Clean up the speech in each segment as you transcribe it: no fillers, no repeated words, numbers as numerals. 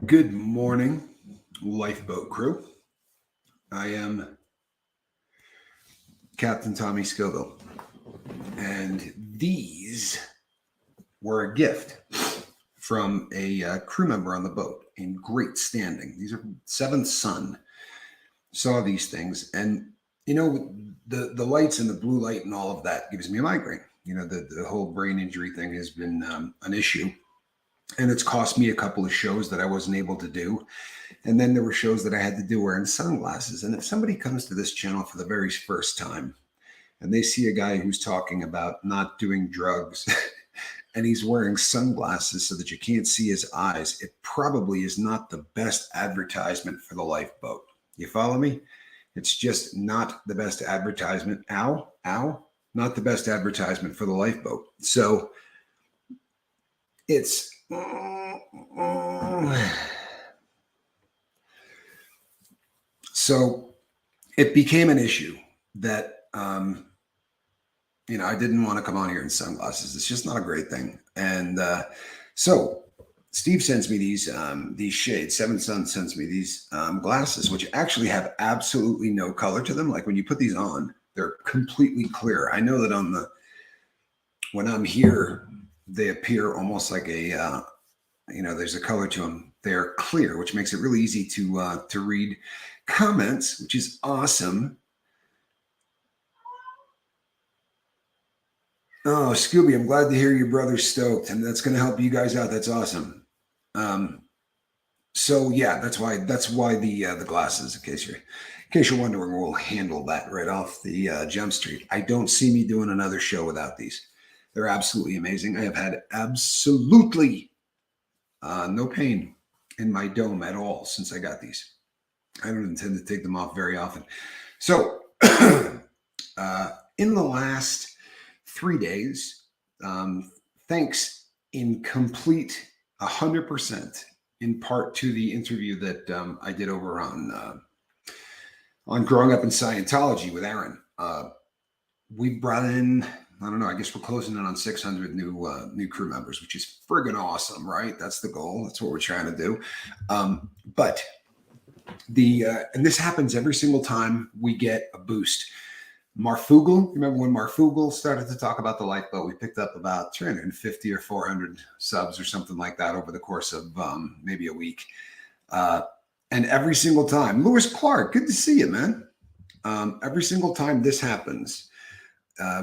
Good morning, lifeboat crew. I am Captain Tommy Scoville, and these were a gift from a crew member on the boat in great standing. These are seventh son. Saw these things, and the lights and the blue light and all of that gives me a migraine. The whole brain injury thing has been an issue, and it's cost me a couple of shows that I wasn't able to do. And then there were shows that I had to do wearing sunglasses. And if somebody comes to this channel for the very first time and they see a guy who's talking about not doing drugs and he's wearing sunglasses so that you can't see his eyes, it probably is not the best advertisement for the lifeboat. You follow me? It's just not the best advertisement. Ow, ow, not the best advertisement for the lifeboat. So it's so it became an issue that I didn't want to come on here in sunglasses. It's just not a great thing. And so Steve sends me these shades. Seventh Son sends me these glasses, which actually have absolutely no color to them. Like when you put these on, they're completely clear. I know that when I'm here, they appear almost like there's a color to them. They're clear, which makes it really easy to read comments, which is awesome. Oh, Scooby, I'm glad to hear your brother's stoked, and that's going to help you guys out. That's awesome. So yeah, that's why the glasses. In case you're wondering, we'll handle that right off the Jump Street. I don't see me doing another show without these. They're absolutely amazing. I have had absolutely no pain in my dome at all since I got these. I don't intend to take them off very often. So in the last 3 days, thanks in complete 100% in part to the interview that I did over on Growing Up in Scientology with Aaron. We brought in, I don't know, I guess we're closing in on 600 new crew members, which is friggin' awesome, right? That's the goal. That's what we're trying to do. But and this happens every single time we get a boost. Marfugal, remember when Marfugal started to talk about the lifeboat? We picked up about 350 or 400 subs or something like that over the course of maybe a week. And every single time, Lewis Clark, good to see you, man. Every single time this happens,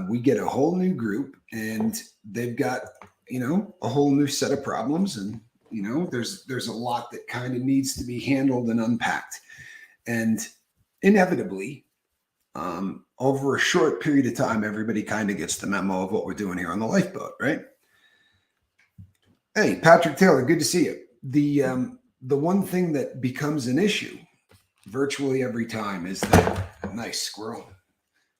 we get a whole new group, and they've got, a whole new set of problems. And, there's a lot that kind of needs to be handled and unpacked. And inevitably, over a short period of time, everybody kind of gets the memo of what we're doing here on the lifeboat, right? Hey, Patrick Taylor, good to see you. The one thing that becomes an issue virtually every time is that nice squirrel.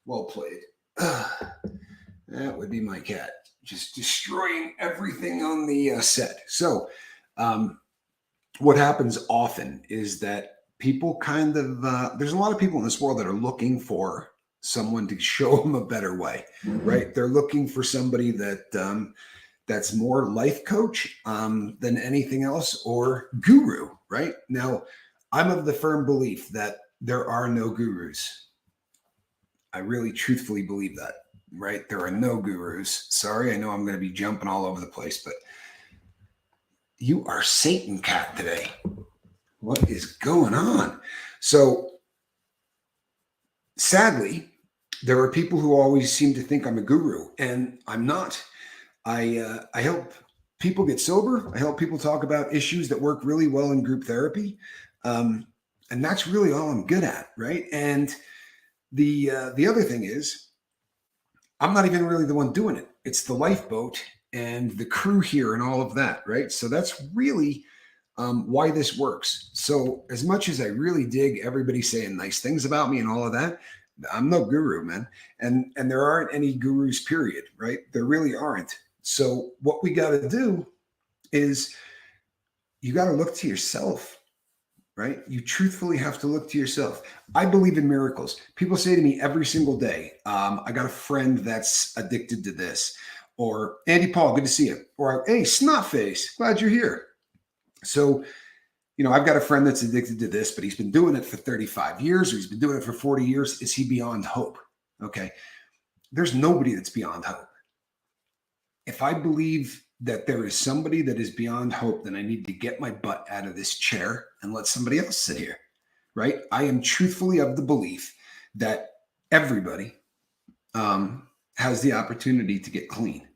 Well played. That would be my cat, just destroying everything on the set. So what happens often is that people kind of, there's a lot of people in this world that are looking for someone to show them a better way, right? They're looking for somebody that's more life coach than anything else, or guru, right? Now, I'm of the firm belief that there are no gurus. I really truthfully believe that, right? There are no gurus. Sorry, I know I'm going to be jumping all over the place, but you are Satan Cat today. What is going on? So sadly, there are people who always seem to think I'm a guru, and I'm not. I help people get sober. I help people talk about issues that work really well in group therapy. And that's really all I'm good at, right? And the other thing is, I'm not even really the one doing it. It's the lifeboat and the crew here and all of that, right? So that's really why this works. So as much as I really dig everybody saying nice things about me and all of that, I'm no guru, man. And there aren't any gurus, period, right? There really aren't. So what we got to do is you got to look to yourself, right? You truthfully have to look to yourself. I believe in miracles. People say to me every single day, I got a friend that's addicted to this. Or Andy Paul, good to see you. Or, hey, Snotface, glad you're here. So I've got a friend that's addicted to this, but he's been doing it for 35 years, or he's been doing it for 40 years. Is he beyond hope? Okay. There's nobody that's beyond hope. If I believe that there is somebody that is beyond hope, then I need to get my butt out of this chair and let somebody else sit here, right? I am truthfully of the belief that everybody has the opportunity to get clean.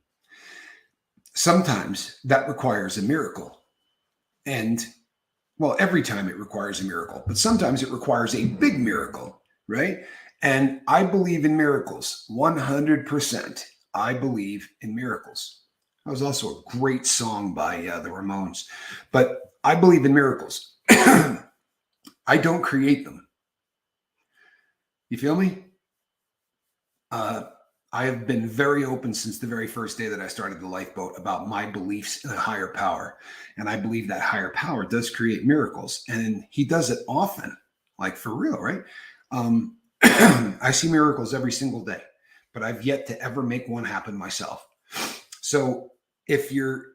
Sometimes that requires a miracle. And well, every time it requires a miracle, but sometimes it requires a big miracle, right? And I believe in miracles, 100%. I believe in miracles. That was also a great song by the Ramones, but I believe in miracles. I don't create them. You feel me? I have been very open since the very first day that I started the lifeboat about my beliefs in a higher power. And I believe that higher power does create miracles. And he does it often, like for real, right? I see miracles every single day, but I've yet to ever make one happen myself. So if you're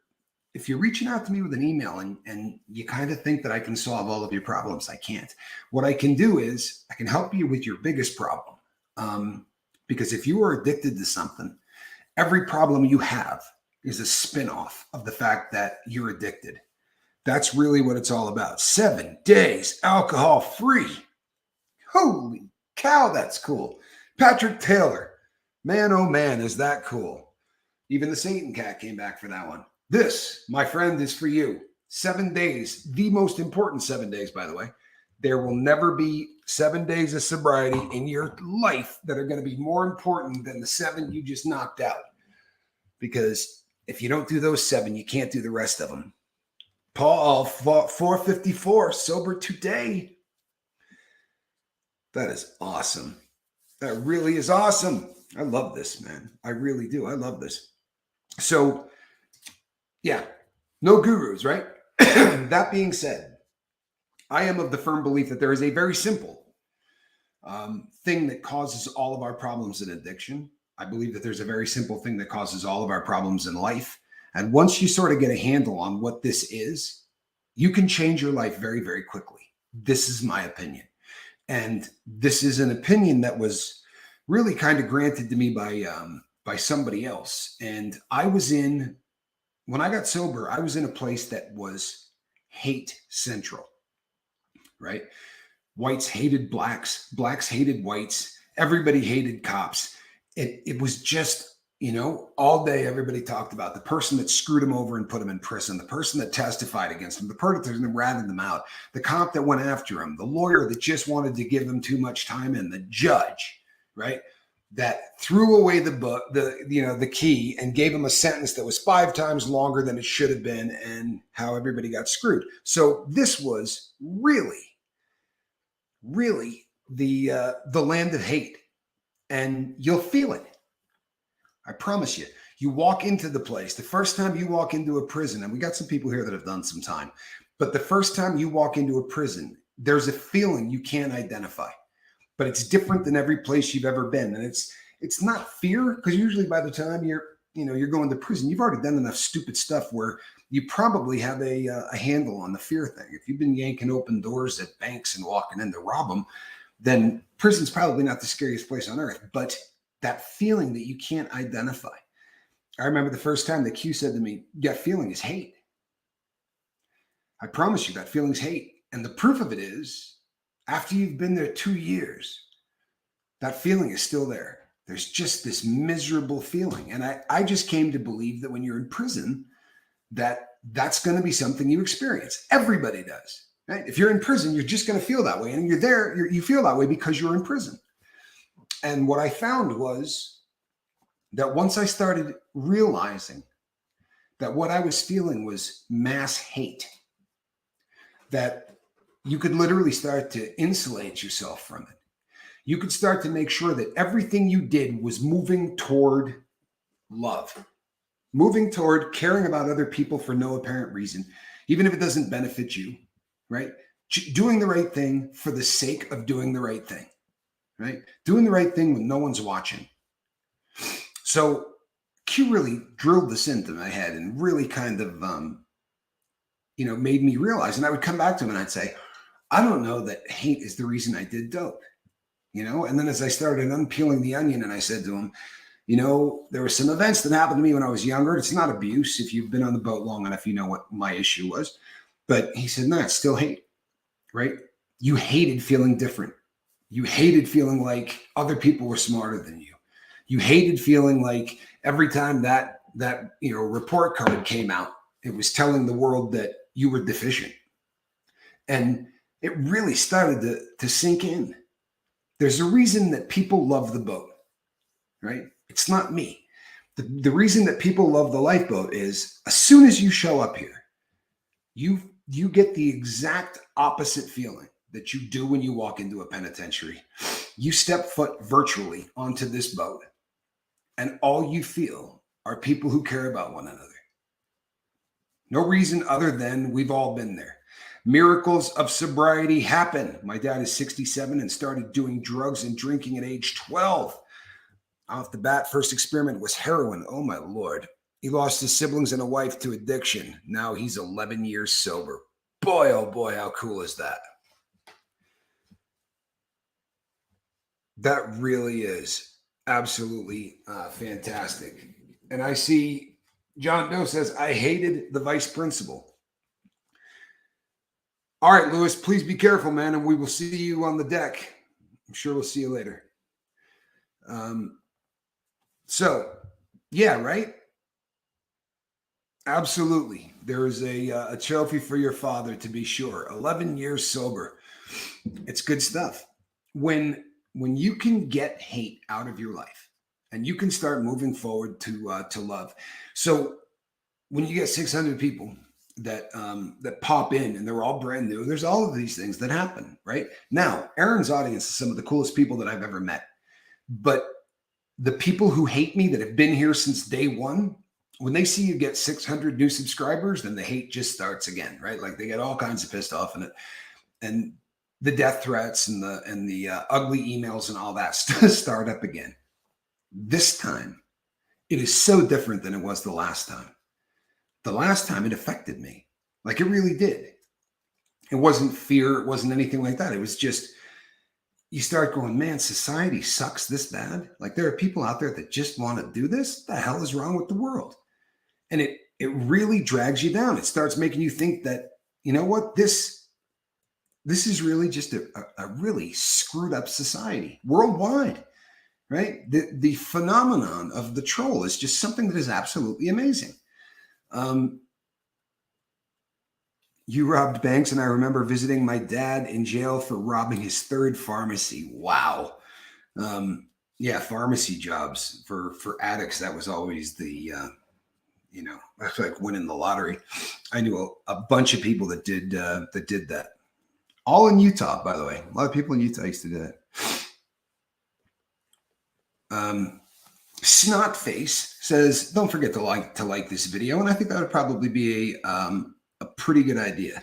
reaching out to me with an email and you kind of think that I can solve all of your problems, I can't. What I can do is I can help you with your biggest problem. Because if you are addicted to something, every problem you have is a spin-off of the fact that you're addicted. That's really what it's all about. 7 days alcohol free. Holy cow, that's cool. Patrick Taylor. Man, oh man, is that cool. Even the Satan Cat came back for that one. This, my friend, is for you. 7 days, the most important 7 days, by the way. There will never be 7 days of sobriety in your life that are going to be more important than the 7 you just knocked out. Because if you don't do those 7, you can't do the rest of them. Paul 454, sober today. That is awesome. That really is awesome. I love this, man. I really do. I love this. So, yeah, no gurus, right? That being said, I am of the firm belief that there is a very simple thing that causes all of our problems in addiction. I believe that there's a very simple thing that causes all of our problems in life. And once you sort of get a handle on what this is, you can change your life very, very quickly. This is my opinion. And this is an opinion that was really kind of granted to me by somebody else. And when I got sober, I was in a place that was hate central. Right? Whites hated blacks, blacks hated whites, everybody hated cops. It was just, all day everybody talked about the person that screwed him over and put him in prison, the person that testified against him, the person that ratted them out, the cop that went after him, the lawyer that just wanted to give him too much time, and the judge, right? That threw away the key and gave him a sentence that was 5 times longer than it should have been, and how everybody got screwed. So this was really the land of hate, and you'll feel it. I promise you. You walk into the place, the first time you walk into a prison, and we got some people here that have done some time, but the first time you walk into a prison, there's a feeling you can't identify, but it's different than every place you've ever been. And it's not fear, because usually by the time you're going to prison, you've already done enough stupid stuff where you probably have a handle on the fear thing. If you've been yanking open doors at banks and walking in to rob them, then prison's probably not the scariest place on earth. But that feeling that you can't identify. I remember the first time that Q said to me, that feeling is hate. I promise you that feeling's hate. And the proof of it is, after you've been there 2 years, that feeling is still there. There's just this miserable feeling. And I just came to believe that when you're in prison, that's going to be something you experience. Everybody does, right? If you're in prison, you're just going to feel that way. And you're there, you feel that way because you're in prison. And what I found was that once I started realizing that what I was feeling was mass hate, that you could literally start to insulate yourself from it. You could start to make sure that everything you did was moving toward love, moving toward caring about other people for no apparent reason, even if it doesn't benefit you, right? Doing the right thing for the sake of doing the right thing, right? Doing the right thing when no one's watching. So Q really drilled this into my head and really kind of made me realize, and I would come back to him and I'd say, I don't know that hate is the reason I did dope, and then as I started unpeeling the onion, and I said to him, there were some events that happened to me when I was younger. It's not abuse. If you've been on the boat long enough, you know what my issue was. But he said, no, it's still hate, right? You hated feeling different. You hated feeling like other people were smarter than you. You hated feeling like every time that report card came out, it was telling the world that you were deficient. And it really started to sink in. There's a reason that people love the boat, right? It's not me. The reason that people love the lifeboat is as soon as you show up here, you get the exact opposite feeling that you do when you walk into a penitentiary. You step foot virtually onto this boat, and all you feel are people who care about one another. No reason other than we've all been there. Miracles of sobriety happen. My dad is 67 and started doing drugs and drinking at age 12. Off the bat, first experiment was heroin. Oh, my Lord. He lost his siblings and a wife to addiction. Now he's 11 years sober. Boy, oh boy, how cool is that? That really is absolutely fantastic. And I see John Doe says, I hated the vice principal. All right, Lewis, please be careful, man, and we will see you on the deck. I'm sure we'll see you later. So, yeah, right? Absolutely. There is a trophy for your father, to be sure. 11 years sober. It's good stuff. When you can get hate out of your life and you can start moving forward to love. So when you get 600 people that pop in and they're all brand new, there's all of these things that happen, right? Now, Aaron's audience is some of the coolest people that I've ever met. But the people who hate me that have been here since day one, when they see you get 600 new subscribers, then the hate just starts again, right? Like they get all kinds of pissed off in it. And the death threats and the ugly emails and all that start up again. This time, it is so different than it was the last time. The last time it affected me. Like it really did. It wasn't fear. It wasn't anything like that. It was just, you start going, man, society sucks this bad. Like there are people out there that just want to do this. What the hell is wrong with the world? And it really drags you down. It starts making you think that, you know what, this is really just a really screwed up society worldwide, right? The phenomenon of the troll is just something that is absolutely amazing. You robbed banks, and I remember visiting my dad in jail for robbing his third pharmacy. Wow. Yeah, pharmacy jobs for addicts. That was always the, that's like winning the lottery. I knew a bunch of people that did that. All in Utah, by the way. A lot of people in Utah used to do that. Snotface says, don't forget to like this video. And I think that would probably be a pretty good idea.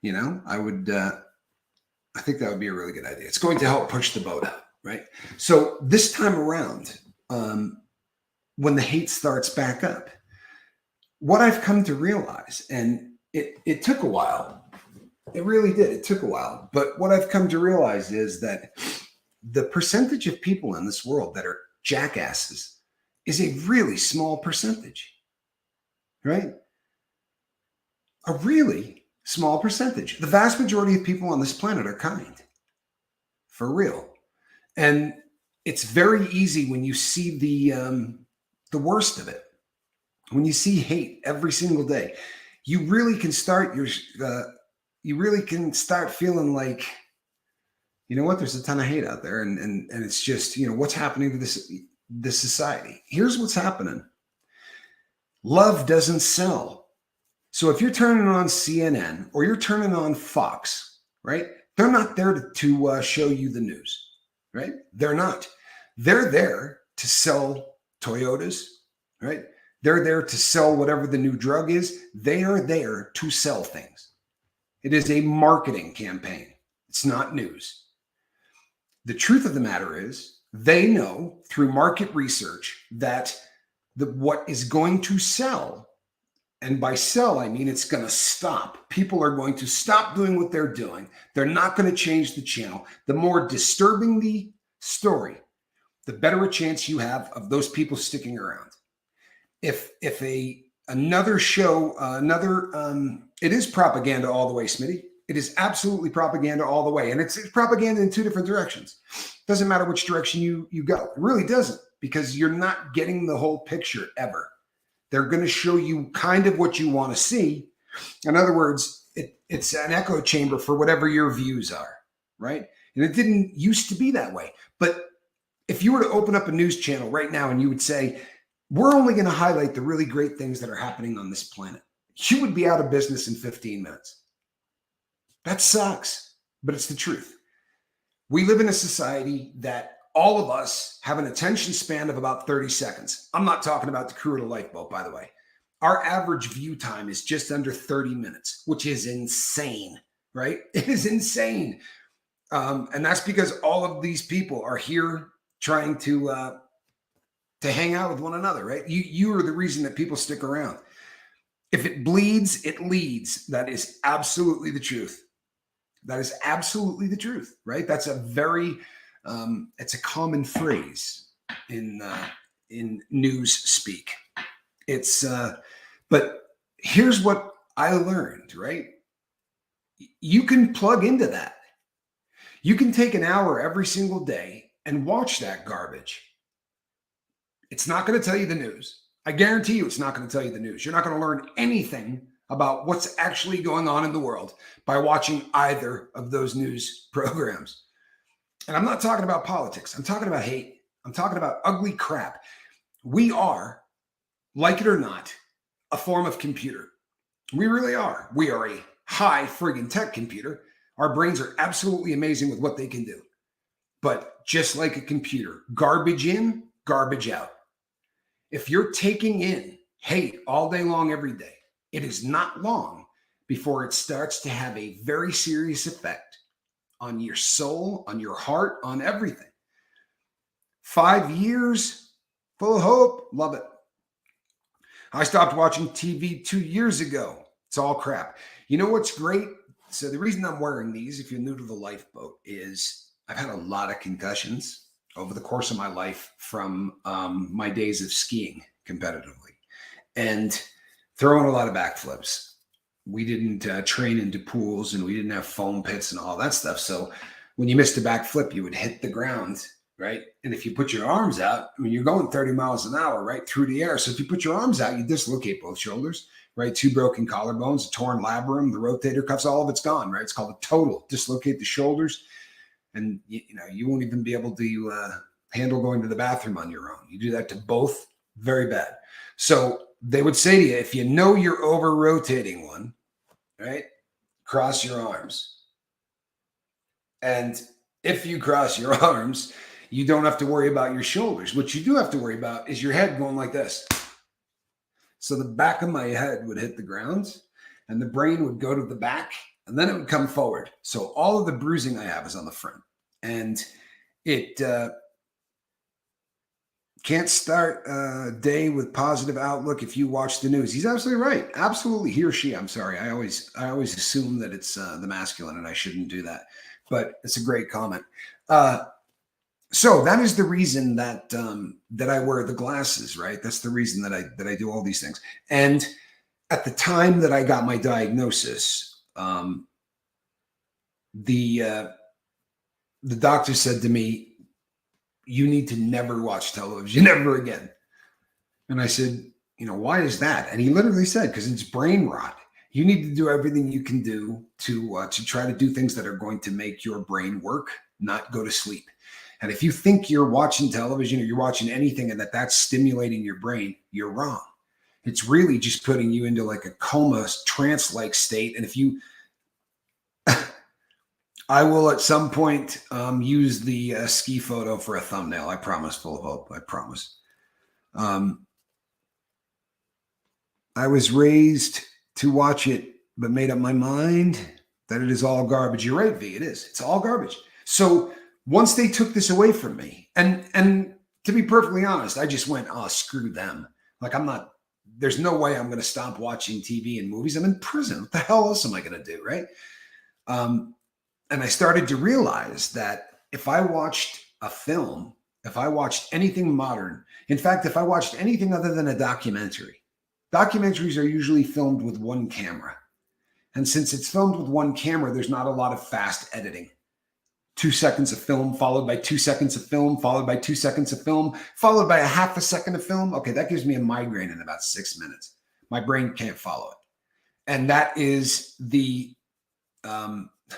I think that would be a really good idea. It's going to help push the boat out, right? So this time around, when the hate starts back up, what I've come to realize, and it took a while, it really did. It took a while. But what I've come to realize is that the percentage of people in this world that are jackasses is a really small percentage, right? A really small percentage. The vast majority of people on this planet are kind, for real. And it's very easy when you see the worst of it, when you see hate every single day, you really can start feeling like, you know what, there's a ton of hate out there, and it's just, what's happening to this society. Here's what's happening. Love doesn't sell. So if you're turning on CNN or you're turning on Fox, right? They're not there to show you the news, right? They're not. They're there to sell Toyotas, right? They're there to sell whatever the new drug is. They are there to sell things. It is a marketing campaign. It's not news. The truth of the matter is they know through market research that what is going to sell And by sell, I mean it's going to stop. People are going to stop doing what they're doing. They're not going to change the channel. The more disturbing the story, the better a chance you have of those people sticking around. If another show, it is propaganda all the way, Smitty. It is absolutely propaganda all the way. And it's propaganda in two different directions. Doesn't matter which direction you go. It really doesn't, because you're not getting the whole picture ever. They're going to show you kind of what you want to see. In other words, it's an echo chamber for whatever your views are, right? And it didn't used to be that way. But if you were to open up a news channel right now and you would say, we're only going to highlight the really great things that are happening on this planet, you would be out of business in 15 minutes. That sucks, but it's the truth. We live in a society that all of us have an attention span of about 30 seconds. I'm not talking about the crew of the lifeboat, by the way. Our average view time is just under 30 minutes, which is insane, right? It is insane. And that's because all of these people are here trying to hang out with one another, right? You are the reason that people stick around. If it bleeds, it leads. That is absolutely the truth. That is absolutely the truth, right? That's a very, it's a common phrase in news speak. But here's what I learned, right? You can plug into that. You can take an hour every single day and watch that garbage. It's not going to tell you the news. I guarantee you it's not going to tell you the news. You're not going to learn anything about what's actually going on in the world by watching either of those news programs. And I'm not talking about politics. I'm talking about hate. I'm talking about ugly crap. We are, like it or not, a form of computer. We really are. We are a high friggin' tech computer. Our brains are absolutely amazing with what they can do. But just like a computer, garbage in, garbage out. If you're taking in hate all day long, every day, it is not long before it starts to have a very serious effect on your soul, on your heart, on everything. 5 years full of hope. Love it. I stopped watching TV 2 years ago. It's all crap. You know what's great? So the reason I'm wearing these, if you're new to the lifeboat, is I've had a lot of concussions over the course of my life from my days of skiing competitively and throwing a lot of backflips. We didn't train into pools and we didn't have foam pits and all that stuff. So when you missed a backflip, you would hit the ground, right? And if you put your arms out, I mean, you're going 30 miles an hour, right, through the air. So if you put your arms out, you dislocate both shoulders, right? 2 broken collarbones, a torn labrum, the rotator cuffs, all of it's gone, right? It's called a total. Dislocate the shoulders. And you won't even be able to handle going to the bathroom on your own. You do that to both, very bad. So they would say to you, if you know you're over rotating one, right, cross your arms. And if you cross your arms, you don't have to worry about your shoulders. What you do have to worry about is your head going like this. So the back of my head would hit the ground and the brain would go to the back and then it would come forward. So all of the bruising I have is on the front. And it can't start a day with positive outlook if you watch the news. He's absolutely right. Absolutely. He or she. I'm sorry. I always assume that it's the masculine and I shouldn't do that. But it's a great comment. So that is the reason that that I wear the glasses, right? That's the reason that I do all these things. And at the time that I got my diagnosis, the doctor said to me, you need to never watch television ever again. And I said, why is that? And he literally said, because it's brain rot. You need to do everything you can do to try to do things that are going to make your brain work, not go to sleep. And if you think you're watching television or you're watching anything and that's stimulating your brain, you're wrong. It's really just putting you into like a coma, trance-like state. And if you, I will at some point use the ski photo for a thumbnail. I promise, full of hope. I promise. I was raised to watch it, but made up my mind that it is all garbage. You're right, V. It is. It's all garbage. So once they took this away from me, and to be perfectly honest, I just went, oh, screw them. Like, I'm not there's no way I'm going to stop watching TV and movies. I'm in prison. What the hell else am I going to do, right? And I started to realize that if I watched a film, if I watched anything modern, in fact, if I watched anything other than a documentary, documentaries are usually filmed with one camera. And since it's filmed with one camera, there's not a lot of fast editing. 2 seconds of film, followed by 2 seconds of film, followed by 2 seconds of film, followed by a half a second of film. Okay, that gives me a migraine in about 6 minutes. My brain can't follow it. And that is the,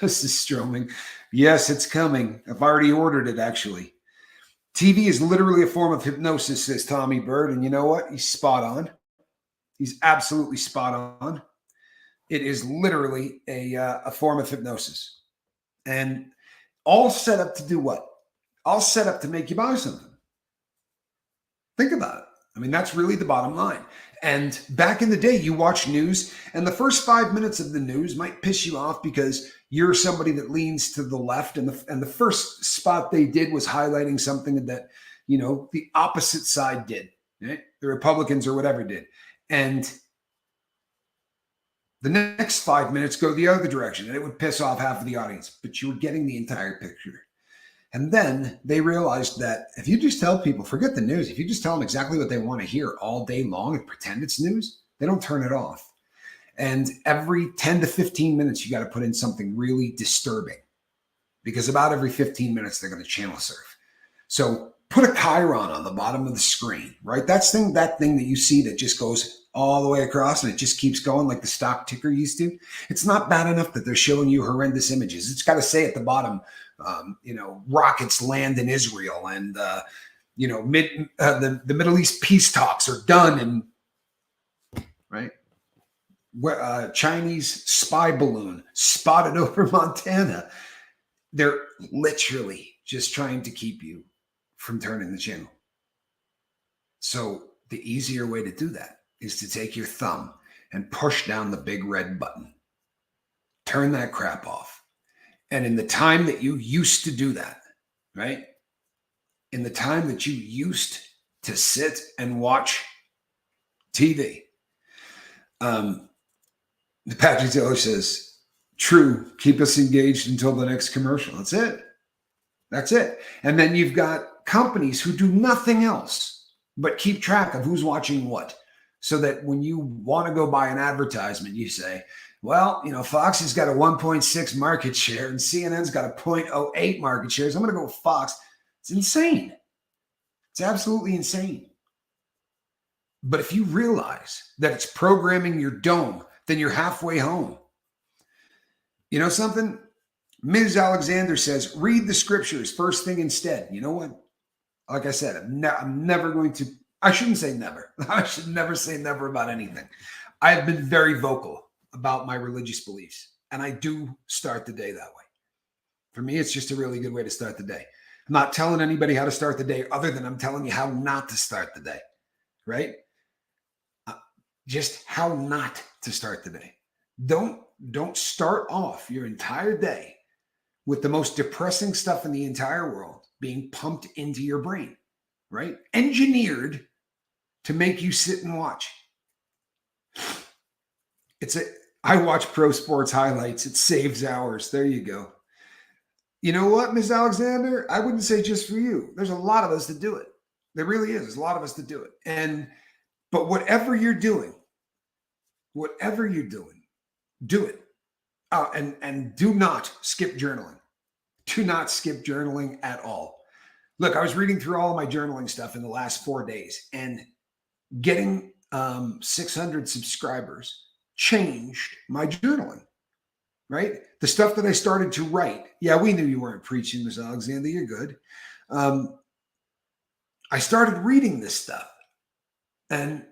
this is Stroming. Yes, it's coming. I've already ordered it, actually. TV is literally a form of hypnosis, says Tommy Bird. And you know what? He's spot on. He's absolutely spot on. It is literally a form of hypnosis. And all set up to do what? All set up to make you buy something. Think about it. I mean, that's really the bottom line. And back in the day, you watch news, and the first 5 minutes of the news might piss you off because you're somebody that leans to the left, and the first spot they did was highlighting something that, you know, the opposite side did, right? The Republicans or whatever did. And the next 5 minutes go the other direction, and it would piss off half of the audience, but you were getting the entire picture. And then they realized that if you just tell people, forget the news, if you just tell them exactly what they want to hear all day long and pretend it's news, they don't turn it off. And every 10 to 15 minutes, you got to put in something really disturbing, because about every 15 minutes, they're going to channel surf. So put a chyron on the bottom of the screen, right? That thing that you see that just goes all the way across and it just keeps going like the stock ticker used to. It's not bad enough that they're showing you horrendous images. It's got to say at the bottom, rockets land in Israel, and the Middle East peace talks are done, and right, Chinese spy balloon spotted over Montana. They're literally just trying to keep you from turning the channel. So the easier way to do that is to take your thumb and push down the big red button. Turn that crap off. And in the time that you used to do that, right? In the time that you used to sit and watch TV, the Patrick Taylor says, true, keep us engaged until the next commercial. That's it. That's it. And then you've got companies who do nothing else but keep track of who's watching what. So that when you want to go buy an advertisement, you say, well, Fox has got a 1.6 market share and CNN's got a 0.08 market shares. I'm going to go with Fox. It's insane. It's absolutely insane. But if you realize that it's programming your dome, then you're halfway home. You know something? Ms. Alexander says, read the scriptures first thing instead. You know what? Like I said, I'm never going to, I shouldn't say never. I should never say never about anything. I have been very vocal about my religious beliefs, and I do start the day that way. For me, it's just a really good way to start the day. I'm not telling anybody how to start the day other than I'm telling you how not to start the day, right? Just how not to start the day. Don't start off your entire day with the most depressing stuff in the entire world being pumped into your brain, right? Engineered to make you sit and watch. I watch pro sports highlights. It saves hours. There you go. You know what, Ms. Alexander? I wouldn't say just for you. There's a lot of us that do it. There really is. There's a lot of us that do it. But whatever you're doing, do it. And do not skip journaling. Do not skip journaling at all. Look, I was reading through all of my journaling stuff in the last 4 days, and getting 600 subscribers changed my journaling, right? The stuff that I started to write. Yeah, we knew you weren't preaching, Ms. Alexander. You're good. I started reading this stuff, and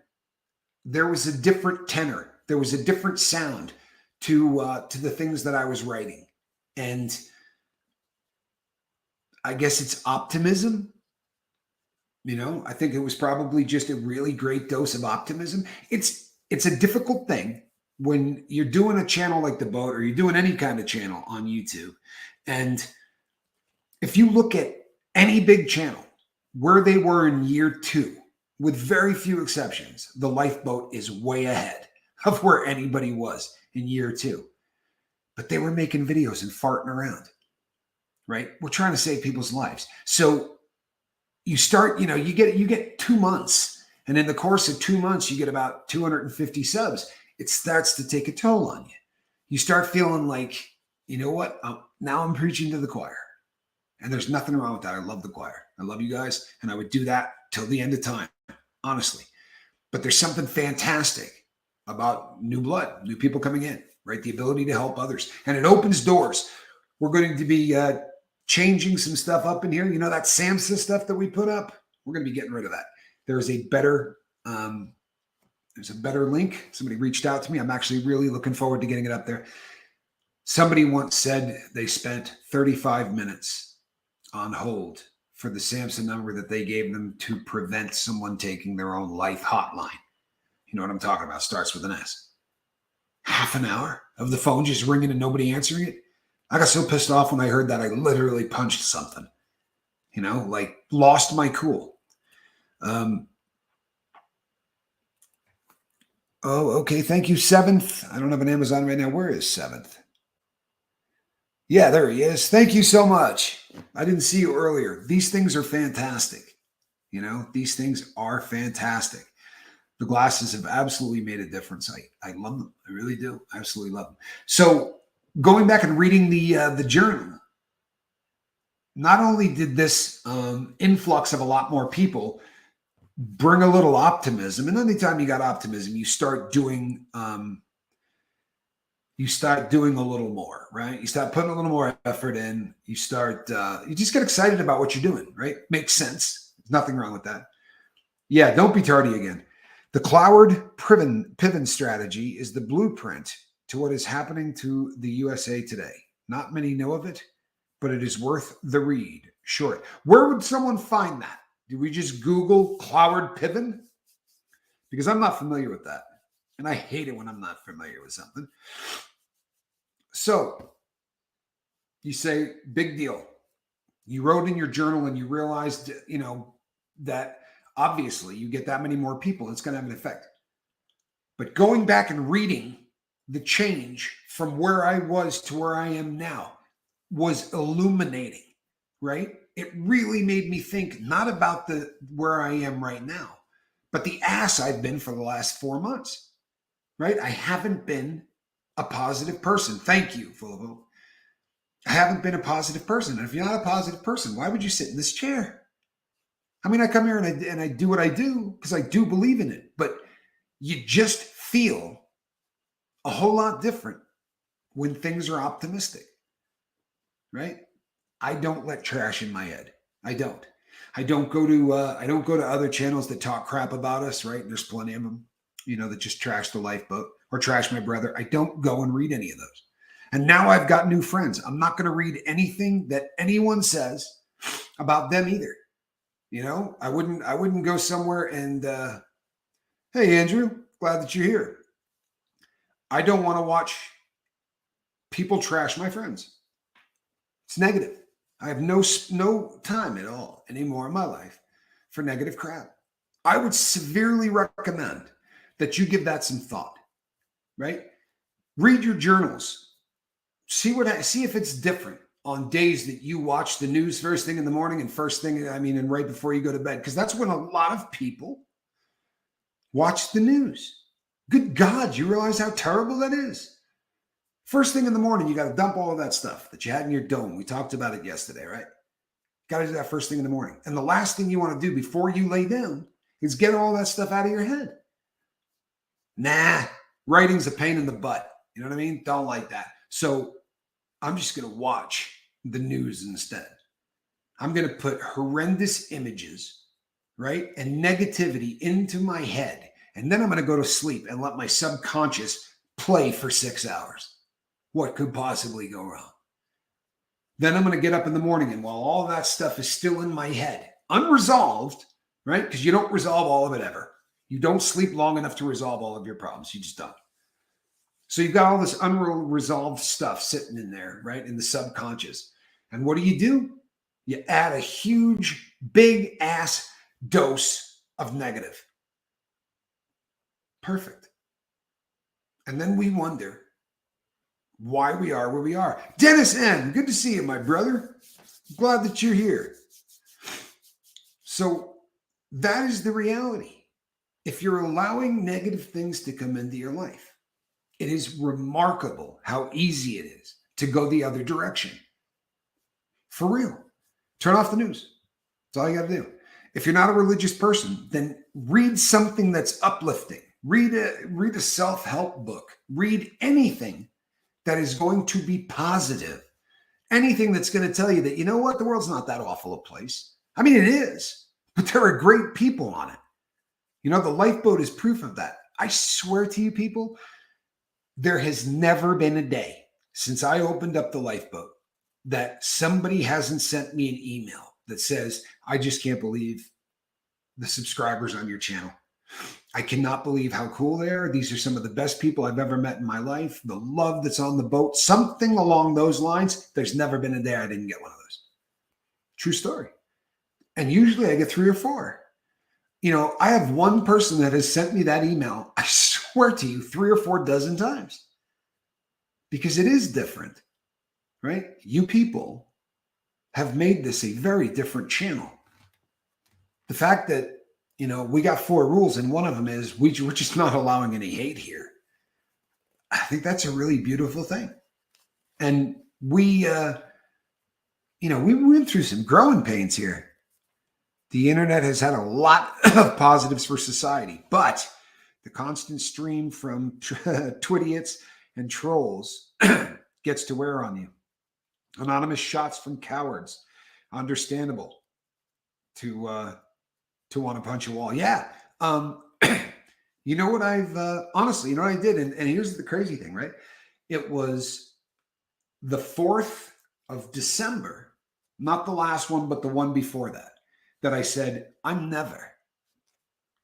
there was a different tenor. There was a different sound to the things that I was writing. And I guess it's optimism. I think it was probably just a really great dose of optimism. It's a difficult thing when you're doing a channel like The Boat, or you're doing any kind of channel on YouTube. And if you look at any big channel, where they were in year 2, with very few exceptions, the lifeboat is way ahead of where anybody was in year 2. But they were making videos and farting around, right? We're trying to save people's lives. So you start, you get 2 months. And in the course of 2 months, you get about 250 subs. It starts to take a toll on you. You start feeling like, you know what? Now I'm preaching to the choir. And there's nothing wrong with that. I love the choir. I love you guys. And I would do that till the end of time, honestly. But there's something fantastic about new blood, new people coming in, right? The ability to help others. And it opens doors. We're going to be changing some stuff up in here. You know, that SAMHSA stuff that we put up? We're going to be getting rid of that. There's a better link. Somebody reached out to me. I'm actually really looking forward to getting it up there. Somebody once said they spent 35 minutes on hold for the SAMHSA number that they gave them to prevent someone taking their own life hotline. You know what I'm talking about? Starts with an S. Half an hour of the phone just ringing and nobody answering it. I got so pissed off when I heard that I literally punched something, like lost my cool. Okay. Thank you, 7th. I don't have an Amazon right now. Where is 7th? Yeah, there he is. Thank you so much. I didn't see you earlier. These things are fantastic. These things are fantastic. The glasses have absolutely made a difference. I love them. I really do. I absolutely love them. So going back and reading the journal, not only did this influx of a lot more people bring a little optimism, and anytime you got optimism, you start doing a little more, right? You start putting a little more effort in. You just get excited about what you're doing, right? Makes sense. There's nothing wrong with that. Yeah, don't be tardy again. The Cloward Piven strategy is the blueprint to what is happening to the USA today. Not many know of it, but it is worth the read. Short. Where would someone find that? Do we just Google Cloward Piven? Because I'm not familiar with that. And I hate it when I'm not familiar with something. So you say, big deal. You wrote in your journal and you realized, that obviously you get that many more people, it's going to have an effect. But going back and reading the change from where I was to where I am now was illuminating, right? It really made me think not about where I am right now, but the ass I've been for the last 4 months, right? I haven't been a positive person. Thank you, full of hope. I haven't been a positive person. And if you're not a positive person, why would you sit in this chair? I mean, I come here and I do what I do because I do believe in it, but you just feel a whole lot different when things are optimistic, right? I don't let trash in my head. I don't go to other channels that talk crap about us, right? There's plenty of them, that just trash the lifeboat or trash my brother. I don't go and read any of those. And now I've got new friends. I'm not going to read anything that anyone says about them either. I wouldn't go somewhere and, hey, Andrew, glad that you're here. I don't want to watch people trash my friends. It's negative. I have no time at all anymore in my life for negative crap. I would severely recommend that you give that some thought, right? Read your journals. See if it's different on days that you watch the news first thing in the morning and right before you go to bed, because that's when a lot of people watch the news. Good God, you realize how terrible that is? First thing in the morning, you got to dump all of that stuff that you had in your dome. We talked about it yesterday, right? Got to do that first thing in the morning. And the last thing you want to do before you lay down is get all that stuff out of your head. Nah, writing's a pain in the butt. You know what I mean? Don't like that. So I'm just going to watch the news instead. I'm going to put horrendous images, right, and negativity into my head. And then I'm going to go to sleep and let my subconscious play for 6 hours. What could possibly go wrong? Then I'm going to get up in the morning, and while all that stuff is still in my head, unresolved, right? Because you don't resolve all of it ever. You don't sleep long enough to resolve all of your problems. You just don't. So you've got all this unresolved stuff sitting in there, right, in the subconscious. And what do? You add a huge, big ass dose of negative. Perfect. And then we wonder why we are where we are. Dennis N., good to see you, my brother. Glad that you're here. So that is the reality. If you're allowing negative things to come into your life, it is remarkable how easy it is to go the other direction. For real. Turn off the news. That's all you got to do. If you're not a religious person, then read something that's uplifting. Read a self-help book. Read anything that is going to be positive. Anything that's going to tell you that, you know what, the world's not that awful a place. I mean, it is, but there are great people on it. You know, the lifeboat is proof of that. I swear to you, people, there has never been a day since I opened up the lifeboat that somebody hasn't sent me an email that says, I just can't believe the subscribers on your channel. I cannot believe how cool they are. These are some of the best people I've ever met in my life. The love that's on the boat, something along those lines. There's never been a day I didn't get one of those. True story. And usually I get 3 or 4. You know, I have one person that has sent me that email, I swear to you, 3 or 4 dozen times. Because it is different, right? You people have made this a very different channel. The fact that, you know, we got 4 rules, and one of them is we're just not allowing any hate here. I think that's a really beautiful thing. And we went through some growing pains here. The internet has had a lot of positives for society, but the constant stream from twidiots and trolls gets to wear on you. Anonymous shots from cowards, understandable to want to punch a wall. Yeah. You know what honestly, you know what I did? And here's the crazy thing, right? It was the 4th of December, not the last one, but the one before that I said, I'm never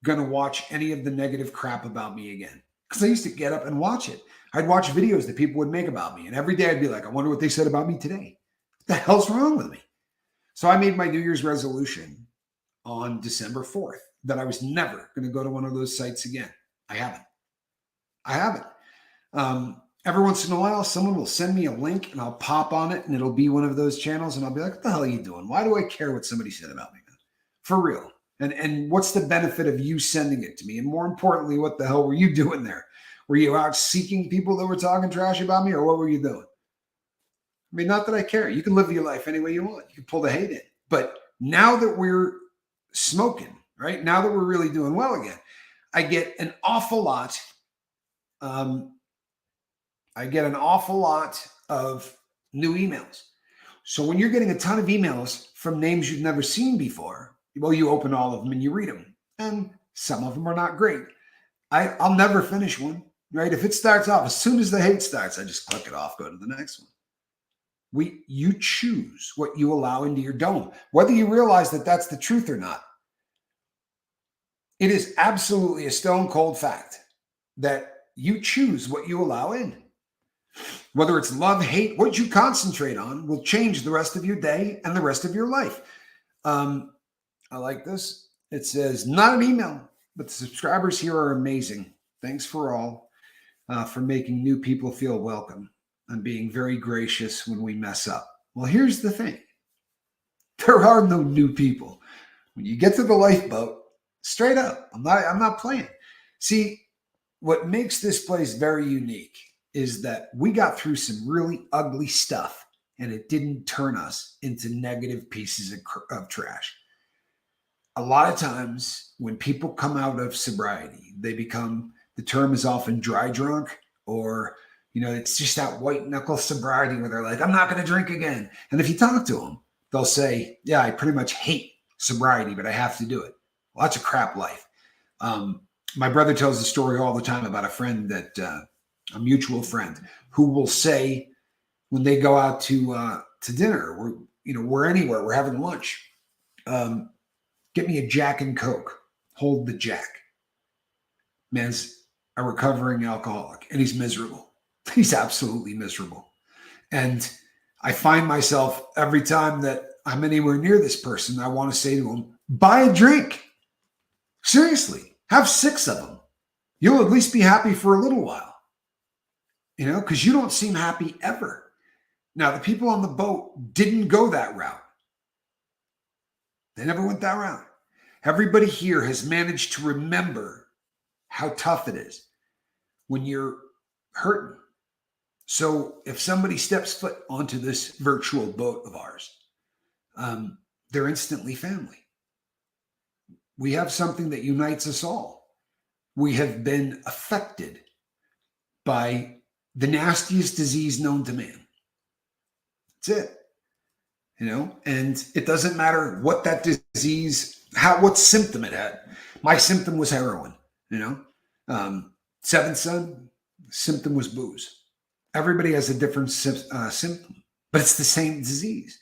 going to watch any of the negative crap about me again. Because I used to get up and watch it. I'd watch videos that people would make about me. And every day I'd be like, I wonder what they said about me today. What the hell's wrong with me? So I made my New Year's resolution on December 4th that I was never going to go to one of those sites again. I haven't. Every once in a while, someone will send me a link and I'll pop on it and it'll be one of those channels. And I'll be like, what the hell are you doing? Why do I care what somebody said about me? For real. And what's the benefit of you sending it to me? And more importantly, what the hell were you doing there? Were you out seeking people that were talking trash about me, or what were you doing? I mean, not that I care. You can live your life any way you want. You can pull the hate in. But now that we're smoking, right? Now that we're really doing well again, I get an awful lot. I get an awful lot of new emails. So when you're getting a ton of emails from names you've never seen before, well, you open all of them and you read them. And some of them are not great. I'll never finish one, right? If it starts off, as soon as the hate starts, I just click it off, go to the next one. You choose what you allow into your dome, whether you realize that that's the truth or not. It is absolutely a stone cold fact that you choose what you allow in. Whether it's love, hate, what you concentrate on will change the rest of your day and the rest of your life. I like this. It says, not an email, but the subscribers here are amazing. Thanks for all, for making new people feel welcome and being very gracious when we mess up. Well, here's the thing. There are no new people. When you get to the lifeboat, straight up, I'm not playing. See, what makes this place very unique is that we got through some really ugly stuff and it didn't turn us into negative pieces of trash. A lot of times when people come out of sobriety, they become, the term is often dry drunk, or, you know, it's just that white knuckle sobriety where they're like, I'm not going to drink again. And if you talk to them, they'll say, yeah, I pretty much hate sobriety, but I have to do it. Well, that's a crap life. My brother tells the story all the time about a friend that, a mutual friend, who will say when they go out to dinner, we're anywhere, we're having lunch, get me a Jack and Coke, hold the Jack. Man's a recovering alcoholic and he's miserable. He's absolutely miserable. And I find myself every time that I'm anywhere near this person, I want to say to him, buy a drink. Seriously, have 6 of them. You'll at least be happy for a little while, because you don't seem happy ever. Now, the people on the boat didn't go that route. They never went that route. Everybody here has managed to remember how tough it is when you're hurting. So if somebody steps foot onto this virtual boat of ours, they're instantly family. We have something that unites us all. We have been affected by the nastiest disease known to man. That's it. And it doesn't matter what that disease, what symptom it had. My symptom was heroin, Seventh son, symptom was booze. Everybody has a different symptom, but it's the same disease.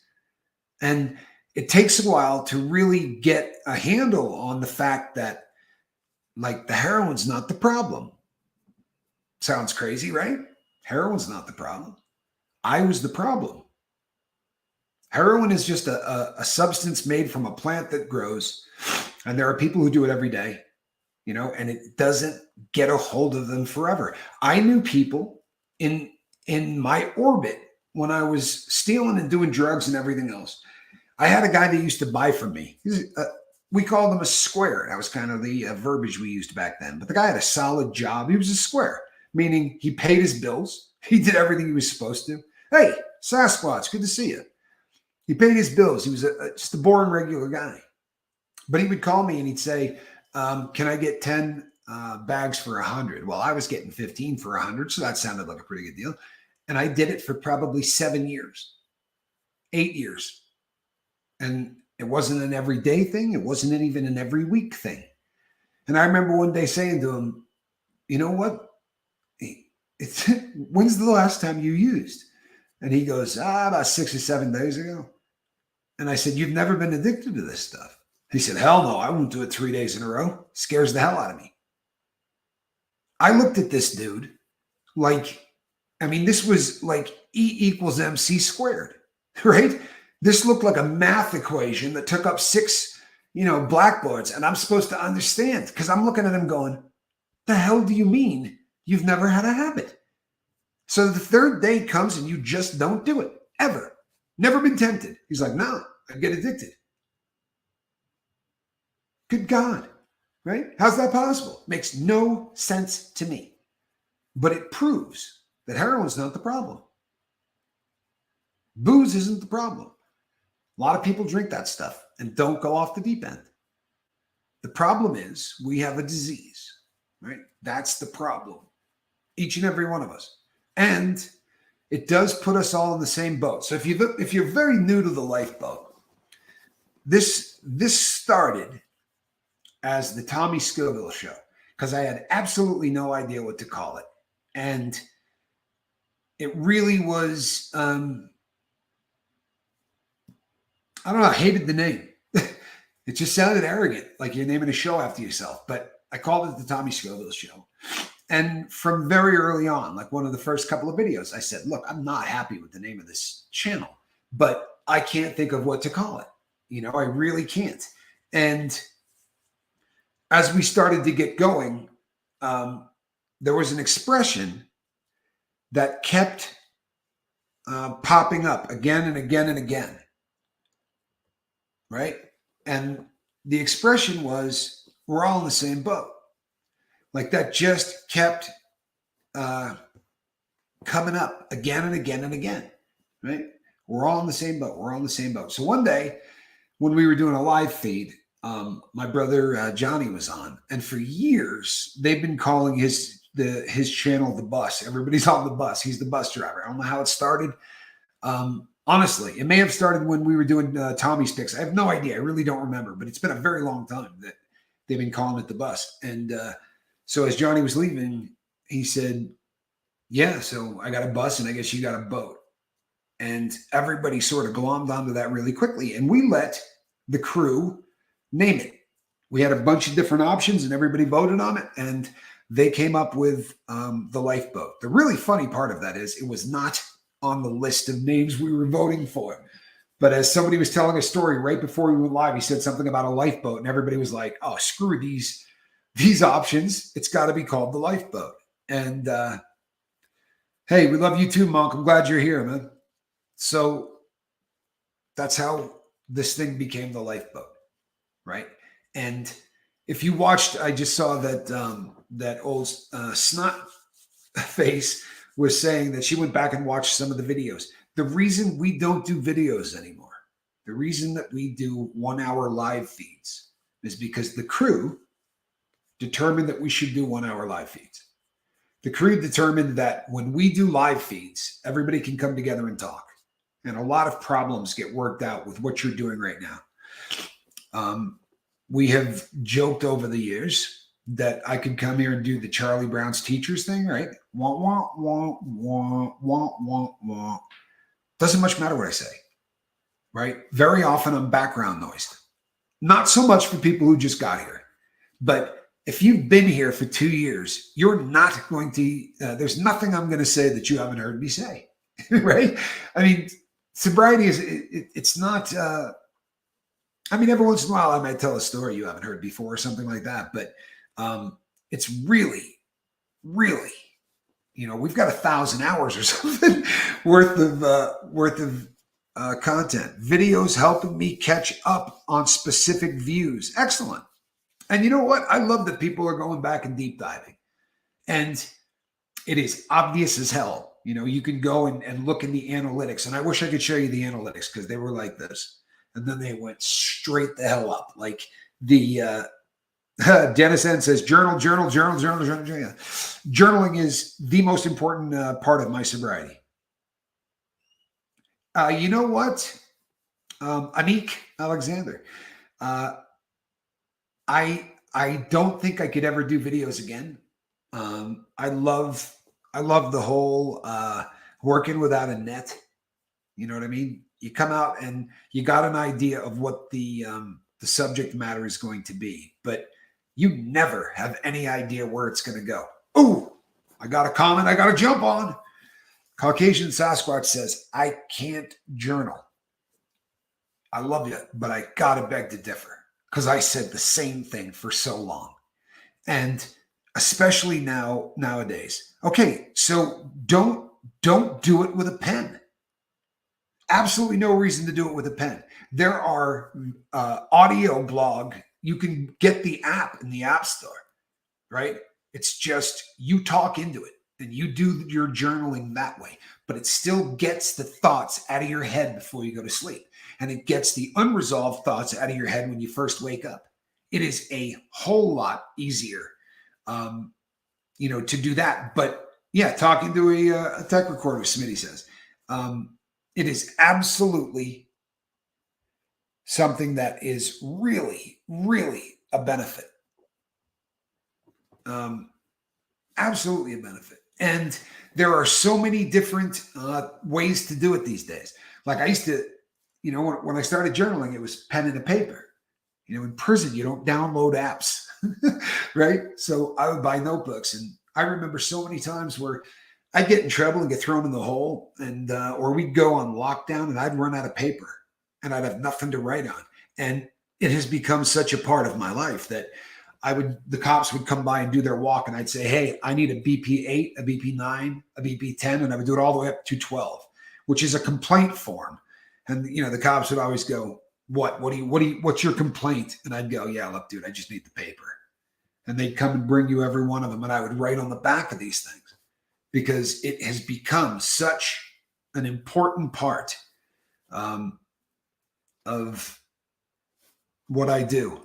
And it takes a while to really get a handle on the fact that, like, the heroin's not the problem. Sounds crazy, right? Heroin's not the problem. I was the problem. Heroin is just a substance made from a plant that grows, and there are people who do it every day, and it doesn't get a hold of them forever. I knew people in my orbit when I was stealing and doing drugs and everything else. I had a guy that used to buy from me. We called him a square. That was kind of the verbiage we used back then. But the guy had a solid job. He was a square, meaning he paid his bills. He did everything he was supposed to. Hey, Sasquatch, good to see you. He paid his bills. He was just a boring, regular guy. But he would call me and he'd say, can I get 10 bags for 100? Well, I was getting 15 for 100, so that sounded like a pretty good deal. And I did it for probably 7 years, 8 years. And it wasn't an everyday thing. It wasn't even an every week thing. And I remember one day saying to him, you know what? When's the last time you used? And he goes, about 6 or 7 days ago. And I said, you've never been addicted to this stuff? He said, hell no, I won't do it 3 days in a row. Scares the hell out of me. I looked at this dude this was like E equals MC squared, right? This looked like a math equation that took up 6, blackboards. And I'm supposed to understand because I'm looking at him going, the hell do you mean you've never had a habit? So the third day comes and you just don't do it, ever. Never been tempted. He's like, no, I get addicted. Good God, right? How's that possible? Makes no sense to me. But it proves that heroin's not the problem. Booze isn't the problem. A lot of people drink that stuff and don't go off the deep end. The problem is we have a disease, right? That's the problem. Each and every one of us. And it does put us all in the same boat. So if you're very new to the lifeboat, this started as the Tommy Scoville Show because I had absolutely no idea what to call it. And it really was, I don't know, I hated the name. It just sounded arrogant, like you're naming a show after yourself. But I called it the Tommy Scoville Show. And from very early on, like one of the first couple of videos, I said, look, I'm not happy with the name of this channel, but I can't think of what to call it. I really can't. And as we started to get going, there was an expression that kept popping up again and again and again. Right? And the expression was, we're all in the same boat. Like that just kept coming up again and again and again, right? We're all in the same boat. We're all in the same boat. So one day when we were doing a live feed, my brother Johnny was on, and for years they've been calling his channel The Bus. Everybody's on the bus. He's the bus driver. I don't know how it started. Honestly, it may have started when we were doing Tommy's Picks. I have no idea. I really don't remember, but it's been a very long time that they've been calling it The Bus. And so as Johnny was leaving, he said, yeah, so I got a bus and I guess you got a boat. And everybody sort of glommed onto that really quickly. And we let the crew name it. We had a bunch of different options and everybody voted on it. And they came up with the lifeboat. The really funny part of that is it was not on the list of names we were voting for. But as somebody was telling a story right before we went live, he said something about a lifeboat, and everybody was like, "Oh, screw these options. It's got to be called the lifeboat." And hey, we love you too, Monk. I'm glad you're here, man. So that's how this thing became the lifeboat, right? And if you watched, I just saw that that old snot face was saying that she went back and watched some of the videos. The reason we don't do videos anymore, the reason that we do 1 hour live feeds is because the crew determined that we should do 1 hour live feeds. The crew determined that when we do live feeds, everybody can come together and talk. And a lot of problems get worked out with what you're doing right now. We have joked over the years that I could come here and do the Charlie Brown's teachers thing, right? Wah, wah, wah, wah, wah, wah, wah. Doesn't much matter what I say, right? Very often I'm background noise. Not so much for people who just got here, but if you've been here for 2 years, you're not going to, there's nothing I'm going to say that you haven't heard me say, right? I mean, sobriety is, it's not, I mean, every once in a while I might tell a story you haven't heard before or something like that, but it's really, really, we've got 1,000 hours or something worth of content. Videos helping me catch up on specific views. Excellent. And you know what? I love that people are going back and deep diving. And it is obvious as hell. You can go and look in the analytics. And I wish I could show you the analytics because they were like this. And then they went straight the hell up. Like the Dennis N says, journal. Yeah. Journaling is the most important part of my sobriety. You know what? Anik Alexander. I don't think I could ever do videos again. I love the whole working without a net. You know what I mean? You come out and you got an idea of what the subject matter is going to be, but you never have any idea where it's going to go. Oh, I got a comment I got to jump on. Caucasian Sasquatch says, I can't journal. I love you, but I got to beg to differ. Because I said the same thing for so long. And especially nowadays. Okay, so don't do it with a pen. Absolutely no reason to do it with a pen. There are audio blog. You can get the app in the App Store, right? It's just you talk into it and you do your journaling that way. But it still gets the thoughts out of your head before you go to sleep. And it gets the unresolved thoughts out of your head when you first wake up. It is a whole lot easier, to do that. But yeah, talking to a tech recorder, Smitty says, it is absolutely something that is really, really a benefit. Absolutely a benefit. And there are so many different ways to do it these days. Like I used to, when I started journaling, it was pen and a paper. In prison, you don't download apps, right? So I would buy notebooks. And I remember so many times where I'd get in trouble and get thrown in the hole, and or we'd go on lockdown and I'd run out of paper and I'd have nothing to write on. And it has become such a part of my life that the cops would come by and do their walk, and I'd say, hey, I need a BP 8, a BP 9, a BP 10, and I would do it all the way up to 12, which is a complaint form. And the cops would always go, what's your complaint? And I'd go, yeah, look, dude, I just need the paper. And they'd come and bring you every one of them, and I would write on the back of these things because it has become such an important part of what I do.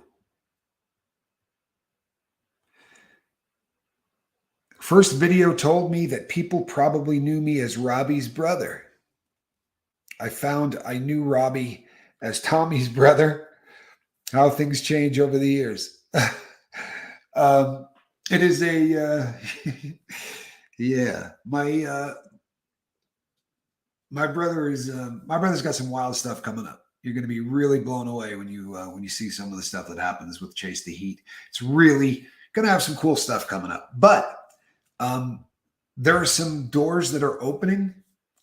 First video told me that people probably knew me as Robbie's brother. I found I knew Robbie as Tommy's brother. How things change over the years. It is a yeah. My brother's got some wild stuff coming up. You're going to be really blown away when you see some of the stuff that happens with Chase the Heat. It's really going to have some cool stuff coming up. But there are some doors that are opening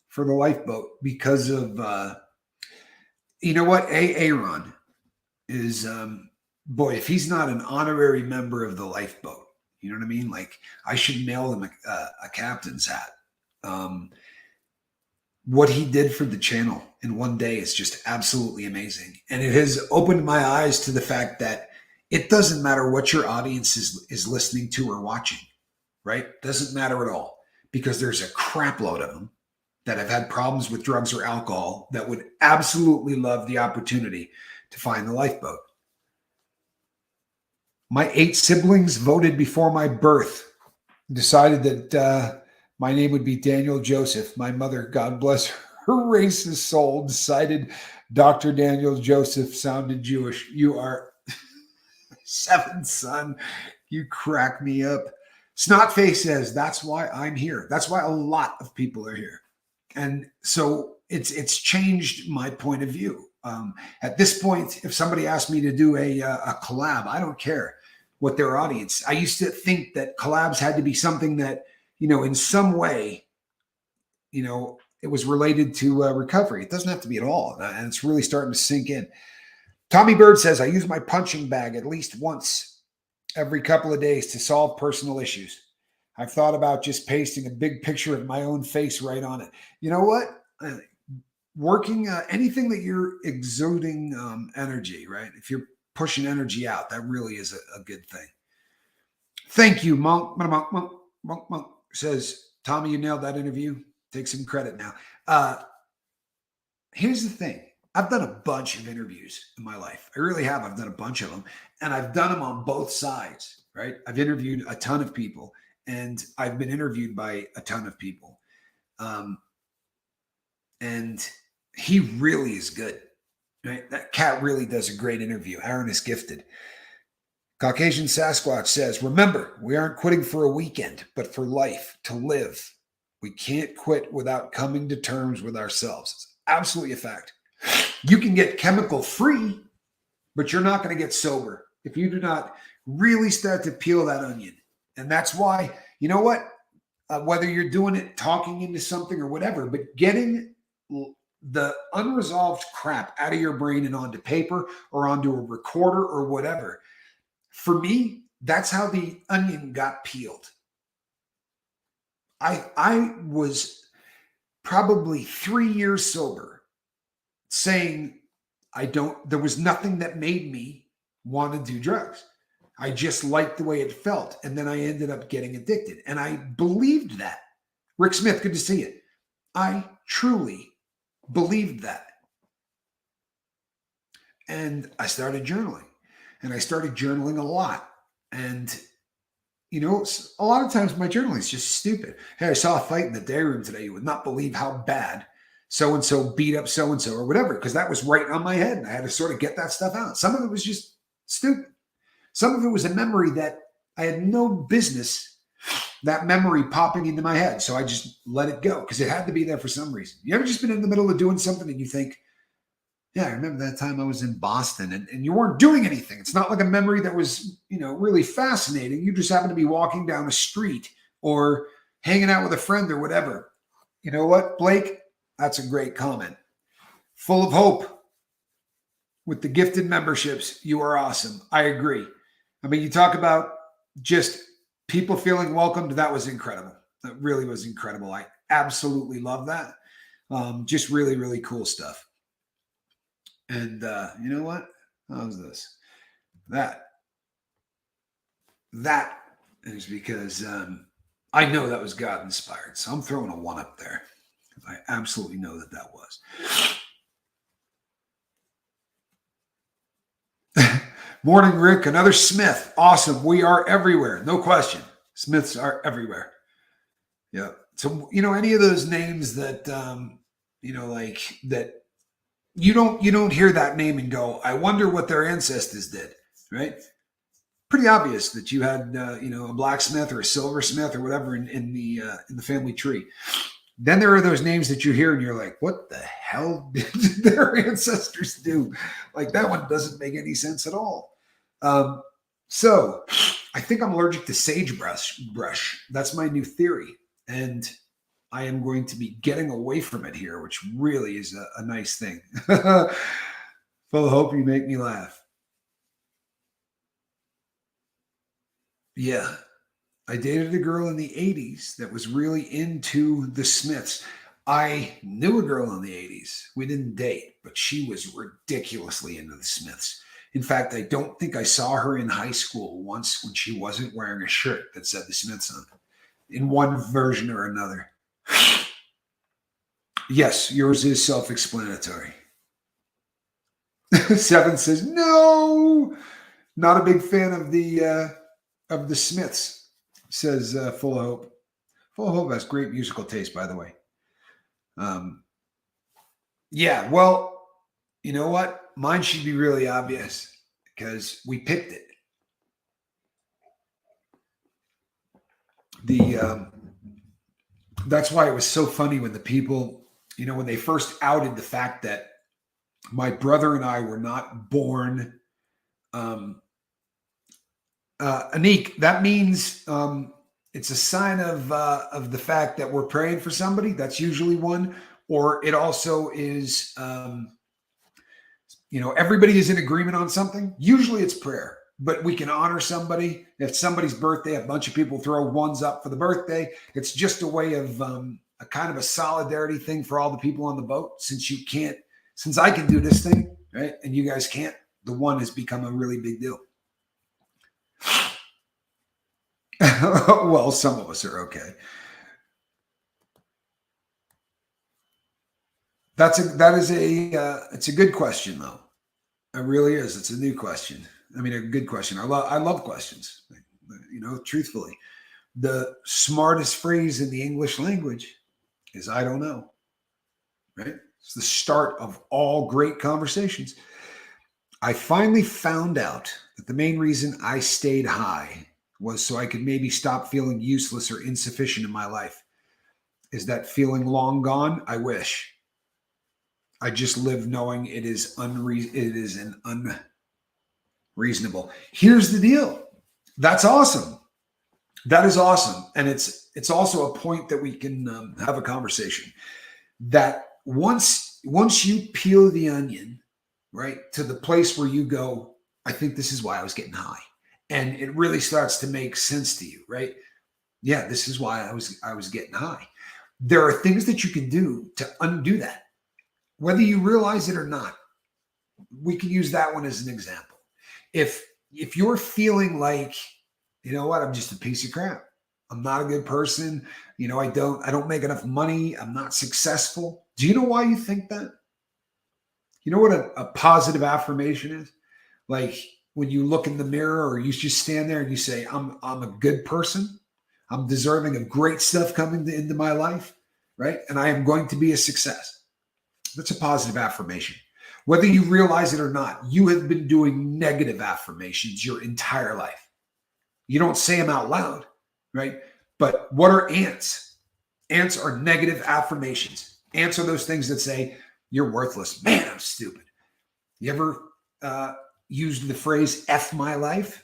for the lifeboat because of You know what? Aaron is, boy, if he's not an honorary member of the lifeboat, you know what I mean? Like, I should mail him a captain's hat. What he did for the channel in one day is just absolutely amazing. And it has opened my eyes to the fact that it doesn't matter what your audience is listening to or watching, right? Doesn't matter at all, because there's a crap load of them that have had problems with drugs or alcohol that would absolutely love the opportunity to find the lifeboat. My 8 siblings voted before my birth, decided that my name would be Daniel Joseph. My mother, God bless her racist soul, decided Dr. Daniel Joseph sounded Jewish. You are 7th son. You crack me up. Snotface says, that's why I'm here. That's why a lot of people are here. And so it's changed my point of view. At this point, if somebody asked me to do a collab, I don't care what their audience. I used to think that collabs had to be something that, in some way, it was related to recovery. It doesn't have to be at all. And it's really starting to sink in. Tommy Bird says, I use my punching bag at least once every couple of days to solve personal issues. I've thought about just pasting a big picture of my own face right on it. You know what? Working anything that you're exuding energy, right? If you're pushing energy out, that really is a good thing. Thank you, Monk. Monk says, Tommy, you nailed that interview. Take some credit now. Here's the thing. I've done a bunch of interviews in my life. I really have. I've done a bunch of them, and I've done them on both sides, right? I've interviewed a ton of people, and I've been interviewed by a ton of people. And he really is good, right? That cat really does a great interview. Aaron is gifted. Caucasian Sasquatch says, remember, we aren't quitting for a weekend, but for life, to live. We can't quit without coming to terms with ourselves. It's absolutely a fact. You can get chemical free, but you're not going to get sober if you do not really start to peel that onion. And that's why, you know what? Whether you're doing it, talking into something or whatever, but getting the unresolved crap out of your brain and onto paper or onto a recorder or whatever. For me, that's how the onion got peeled. I was probably 3 years sober, saying there was nothing that made me want to do drugs. I just liked the way it felt. And then I ended up getting addicted. And I believed that. Rick Smith, good to see you. I truly believed that. And I started journaling. And I started journaling a lot. And, a lot of times my journaling is just stupid. Hey, I saw a fight in the day room today. You would not believe how bad so-and-so beat up so-and-so or whatever, because that was right on my head. And I had to sort of get that stuff out. Some of it was just stupid. Some of it was a memory that I had no business, that memory popping into my head. So I just let it go because it had to be there for some reason. You ever just been in the middle of doing something and you think, yeah, I remember that time I was in Boston and you weren't doing anything. It's not like a memory that was, really fascinating. You just happened to be walking down a street or hanging out with a friend or whatever. You know what, Blake? That's a great comment. Full of hope with the gifted memberships. You are awesome. I agree. I mean, you talk about just people feeling welcomed. That was incredible. That really was incredible. I absolutely love that. Just really, really cool stuff. And you know what? How's this? That is because I know that was God inspired. So I'm throwing a 1 up there. I absolutely know that was. Morning, Rick. Another Smith. Awesome. We are everywhere. No question. Smiths are everywhere. Yeah. So, any of those names that, like that you don't hear that name and go, I wonder what their ancestors did, right? Pretty obvious that you had, a blacksmith or a silversmith or whatever in the family tree. Then there are those names that you hear and you're like, what the hell did their ancestors do? Like that one doesn't make any sense at all. So I think I'm allergic to sagebrush. That's my new theory. And I am going to be getting away from it here, which really is a nice thing. Full of hope, you make me laugh. Yeah. I dated a girl in the 80s that was really into the Smiths. I knew a girl in the 80s. We didn't date, but she was ridiculously into the Smiths. In fact, I don't think I saw her in high school once when she wasn't wearing a shirt that said the Smiths on it, in one version or another. Yes, yours is self explanatory. Seven says, no, not a big fan of the Smiths, says Full of Hope. Full of Hope has great musical taste, by the way. Um, yeah, well, you know what? Mine should be really obvious because we picked it. The That's why it was so funny when the people, when they first outed the fact that my brother and I were not born um, Anik. That means it's a sign of the fact that we're praying for somebody. That's usually one, or it also is. Everybody is in agreement on something. Usually it's prayer, but we can honor somebody. If somebody's birthday, a bunch of people throw ones up for the birthday. It's just a way of a kind of a solidarity thing for all the people on the boat. Since I can do this thing, right, and you guys can't, the one has become a really big deal. Well, some of us are okay. It's a good question though. It really is. It's a new question. I mean, a good question. I love questions. Truthfully, the smartest phrase in the English language is "I don't know." Right? It's the start of all great conversations. I finally found out that the main reason I stayed high was so I could maybe stop feeling useless or insufficient in my life. Is that feeling long gone? I wish. I just live knowing it is an unreasonable. Here's the deal. That's awesome. That is awesome, and it's also a point that we can have a conversation. That once you peel the onion, right, to the place where you go, I think this is why I was getting high, and it really starts to make sense to you, right? Yeah, this is why I was getting high. There are things that you can do to undo that, whether you realize it or not. We can use that one as an example. If you're feeling like, you know what, I'm just a piece of crap. I'm not a good person. I don't make enough money. I'm not successful. Do you know why you think that? You know what a positive affirmation is? Like when you look in the mirror or you just stand there and you say, I'm a good person. I'm deserving of great stuff coming into my life, right? And I am going to be a success. That's a positive affirmation. Whether you realize it or not, you have been doing negative affirmations your entire life. You don't say them out loud, right? But what are ants? Ants are negative affirmations. Ants are those things that say, you're worthless. Man, I'm stupid. You ever used the phrase F my life?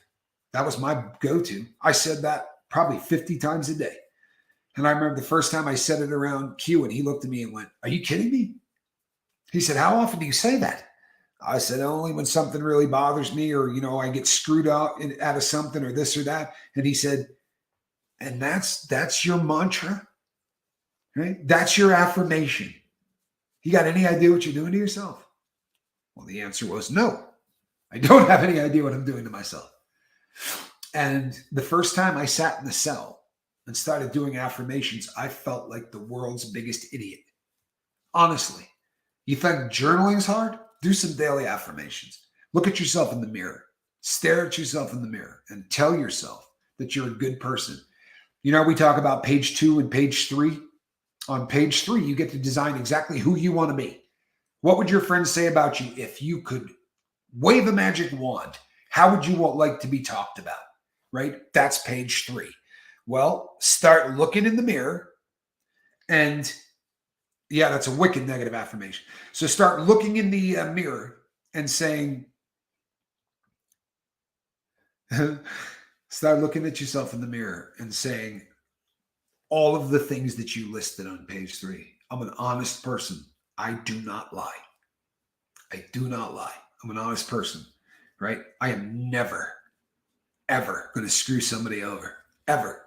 That was my go-to. I said that probably 50 times a day. And I remember the first time I said it around Q, and he looked at me and went, are you kidding me? He said, how often do you say that? I said, only when something really bothers me, or, I get screwed out of something or this or that. And he said, and that's your mantra, right? That's your affirmation. You got any idea what you're doing to yourself? Well, the answer was no. I don't have any idea what I'm doing to myself. And the first time I sat in the cell and started doing affirmations, I felt like the world's biggest idiot. Honestly. You think journaling's hard? Do some daily affirmations. Look at yourself in the mirror. Stare at yourself in the mirror and tell yourself that you're a good person. We talk about page 2 and page 3. On page 3, you get to design exactly who you want to be. What would your friends say about you if you could wave a magic wand? How would you like to be talked about? Right? That's page 3. Well, start looking in the mirror and yeah, that's a wicked negative affirmation. So start looking in the mirror and saying, start looking at yourself in the mirror and saying all of the things that you listed on page 3. I'm an honest person. I do not lie. I do not lie. I'm an honest person, right? I am never, ever going to screw somebody over, ever.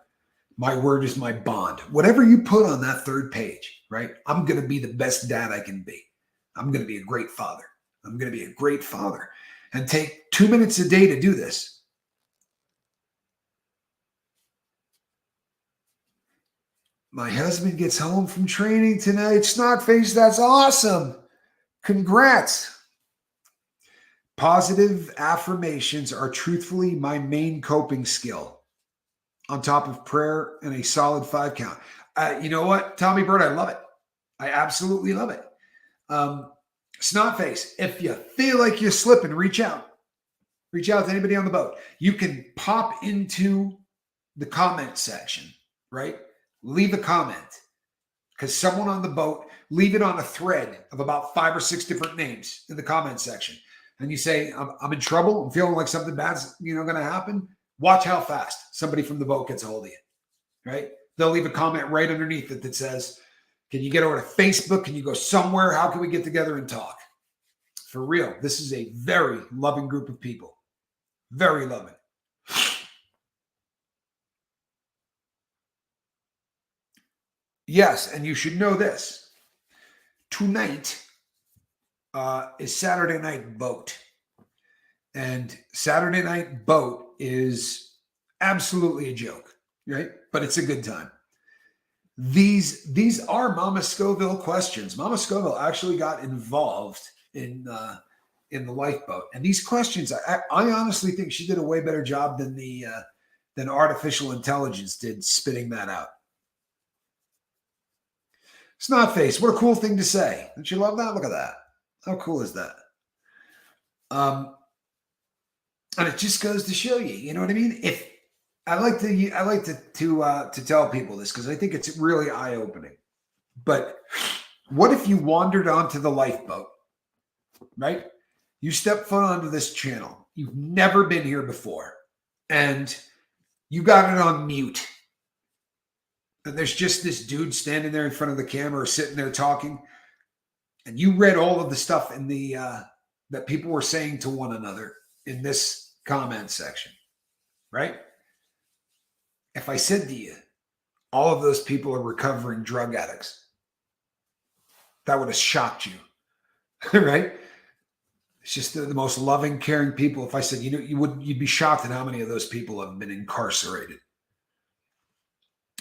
My word is my bond. Whatever you put on that third page, right? I'm going to be the best dad I can be. I'm going to be a great father. I'm going to be a great father and take 2 minutes a day to do this. My husband gets home from training tonight. Snotface, that's awesome. Congrats. Positive affirmations are truthfully my main coping skill, on top of prayer and a solid 5 count. You know what, Tommy Bird, I love it. I absolutely love it. Snotface, if you feel like you're slipping, reach out. Reach out to anybody on the boat. You can pop into the comment section, right? Leave a comment, because someone on the boat, leave it on a thread of about 5 or 6 different names in the comment section. And you say, I'm in trouble. I'm feeling like something bad's going to happen. Watch how fast somebody from the boat gets a hold of you, right? They'll leave a comment right underneath it that says, can you get over to Facebook? Can you go somewhere? How can we get together and talk? For real, this is a very loving group of people. Very loving. Yes, and you should know this. Tonight is Saturday Night Boat. And Saturday Night Boat is absolutely a joke, right? But it's a good time. These are Mama Scoville questions. Mama Scoville actually got involved in the lifeboat, and these questions, I honestly think she did a way better job than artificial intelligence did spitting that out. Snotface, what a cool thing to say! Don't you love that? Look at that. How cool is that? And it just goes to show you, you know what I mean? If I like to tell people this, because I think it's really eye-opening. But what if you wandered onto the lifeboat, right? You step foot onto this channel. You've never been here before, and you got it on mute. And there's just this dude standing there in front of the camera, or sitting there talking, and you read all of the stuff in the that people were saying to one another in this comment section, right? If I said to you, all of those people are recovering drug addicts, that would have shocked you, right? It's just the most loving, caring people. If I said, you'd be shocked at how many of those people have been incarcerated.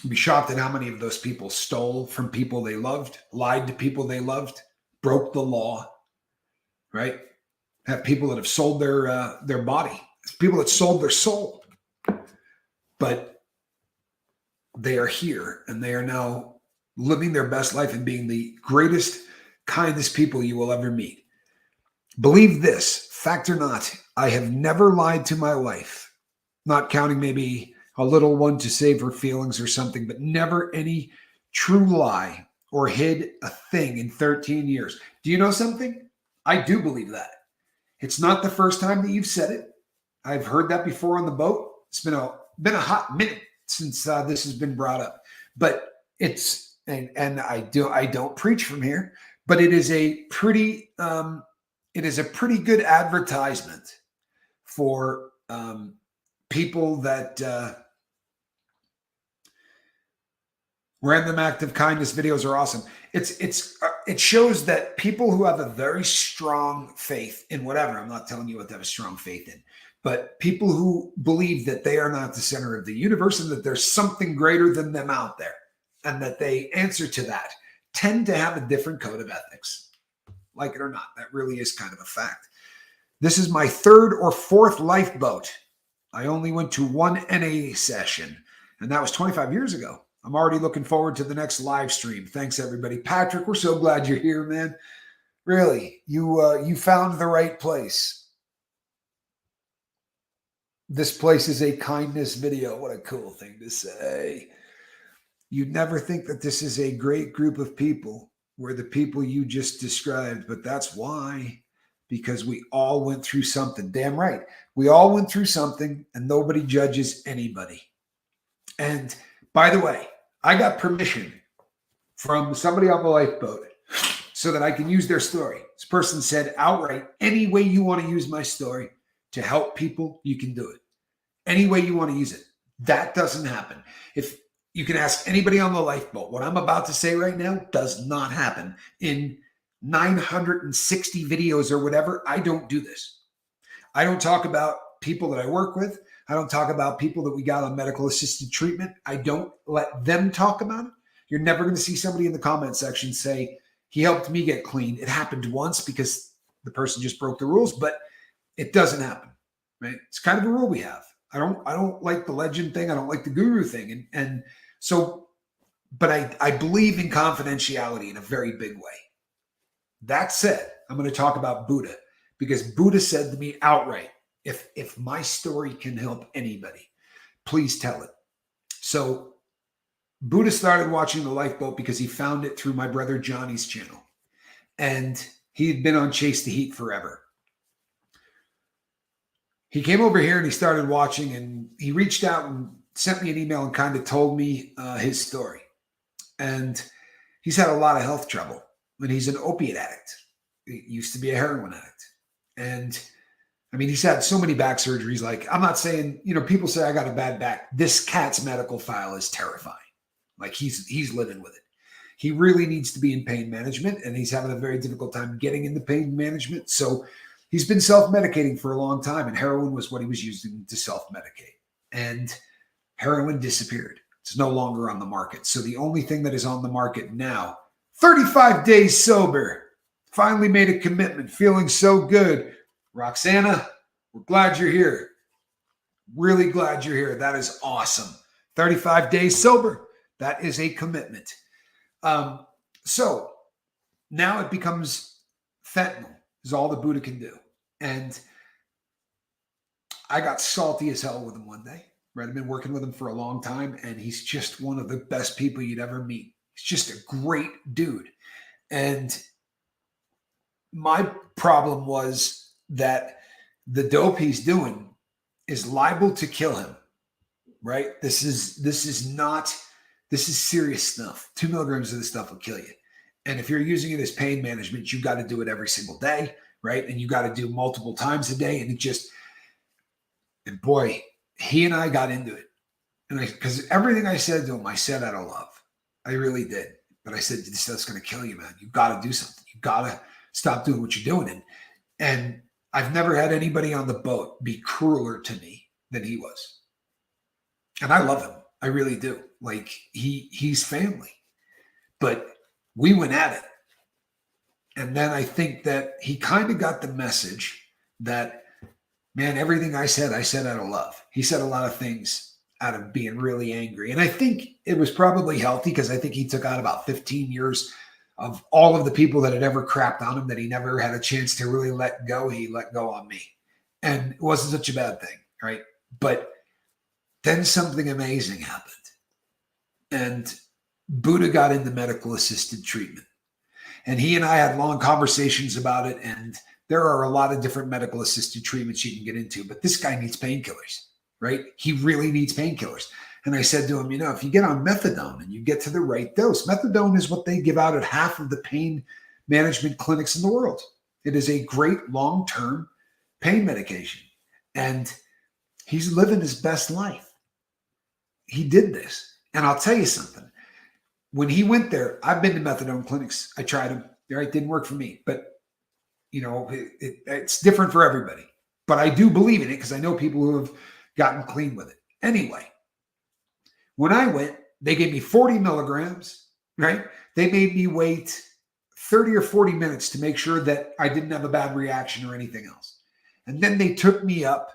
You'd be shocked at how many of those people stole from people they loved, lied to people they loved, broke the law, right? Have people that have sold their body, people that sold their soul, but they are here, and they are now living their best life and being the greatest, kindest people you will ever meet. Believe this, fact or not, I have never lied to my wife, not counting maybe a little one to save her feelings or something, but never any true lie or hid a thing in 13 years. Do you know something? I do believe that. It's not the first time that you've said it. I've heard that before on the boat. It's been a hot minute since this has been brought up, but it's and I don't preach from here, but it is a pretty good advertisement for people that random act of kindness videos are awesome. It shows that people who have a very strong faith in whatever, I'm not telling you what to have a strong faith in, but people who believe that they are not the center of the universe and that there's something greater than them out there, and that they answer to that, tend to have a different code of ethics. Like it or not, that really is kind of a fact. This is my 3rd or 4th lifeboat. I only went to one NA session, and that was 25 years ago. I'm already looking forward to the next live stream. Thanks, everybody. Patrick, we're so glad you're here, man. Really, you found the right place. This place is a kindness video. What a cool thing to say. You'd never think that this is a great group of people. We're the people you just described, but that's why. Because we all went through something. Damn right. We all went through something, and nobody judges anybody. And by the way, I got permission from somebody on the lifeboat so that I can use their story. This person said outright, any way you want to use my story to help people, you can do it. Any way you want to use it. That doesn't happen. If you can ask anybody on the lifeboat, what I'm about to say right now does not happen. In 960 videos or whatever, I don't do this. I don't talk about people that I work with. I don't talk about people that we got on medical assisted treatment. I don't let them talk about it. You're never going to see somebody in the comment section say, he helped me get clean. It happened once because the person just broke the rules, but it doesn't happen, right? It's kind of a rule we have. I don't like the legend thing. I don't like the guru thing. And so, but I believe in confidentiality in a very big way. That said, I'm going to talk about Buddha because Buddha said to me outright, if my story can help anybody, please tell it. So Buddha started watching The Lifeboat because he found it through my brother Johnny's channel. And he had been on Chase the Heat forever. He came over here and he started watching, and he reached out and sent me an email and kind of told me his story. And he's had a lot of health trouble. And he's an opiate addict. He used to be a heroin addict. And I mean, he's had so many back surgeries. Like, I'm not saying, people say I got a bad back. This cat's medical file is terrifying. Like he's living with it. He really needs to be in pain management, and he's having a very difficult time getting into pain management. So he's been self-medicating for a long time, and heroin was what he was using to self-medicate. And heroin disappeared. It's no longer on the market. So the only thing that is on the market now, 35 days sober, finally made a commitment, feeling so good. Roxana, we're glad you're here. Really glad you're here. That is awesome. 35 days sober. That is a commitment. So now it becomes fentanyl is all the Buddha can do. And I got salty as hell with him one day. Right? I've been working with him for a long time, and he's just one of the best people you'd ever meet. He's just a great dude. And my problem was that the dope he's doing is liable to kill him. Right? This is serious stuff. 2 milligrams of this stuff will kill you. And if you're using it as pain management, you've got to do it every single day, right? And you got to do multiple times a day. And boy, he and I got into it. And because everything I said to him, I said out of love. I really did. But I said, this stuff's going to kill you, man. You've got to do something. You've got to stop doing what you're doing. And I've never had anybody on the boat be crueler to me than he was. And I love him. I really do. Like he's family, but we went at it. And then I think that he kind of got the message that, man, everything I said out of love. He said a lot of things out of being really angry. And I think it was probably healthy because I think he took out about 15 years of all of the people that had ever crapped on him that he never had a chance to really let go. He let go on me. And it wasn't such a bad thing, right? But then something amazing happened. And Buddha got into medical assisted treatment. And he and I had long conversations about it. And there are a lot of different medical assisted treatments you can get into. But this guy needs painkillers, right? He really needs painkillers. And I said to him, if you get on methadone and you get to the right dose, methadone is what they give out at half of the pain management clinics in the world. It is a great long-term pain medication. And he's living his best life. He did this. And I'll tell you something. When he went there, I've been to methadone clinics. I tried them. It didn't work for me. But, it's different for everybody. But I do believe in it because I know people who have gotten clean with it. Anyway, when I went, they gave me 40 milligrams, right? They made me wait 30 or 40 minutes to make sure that I didn't have a bad reaction or anything else. And then they took me up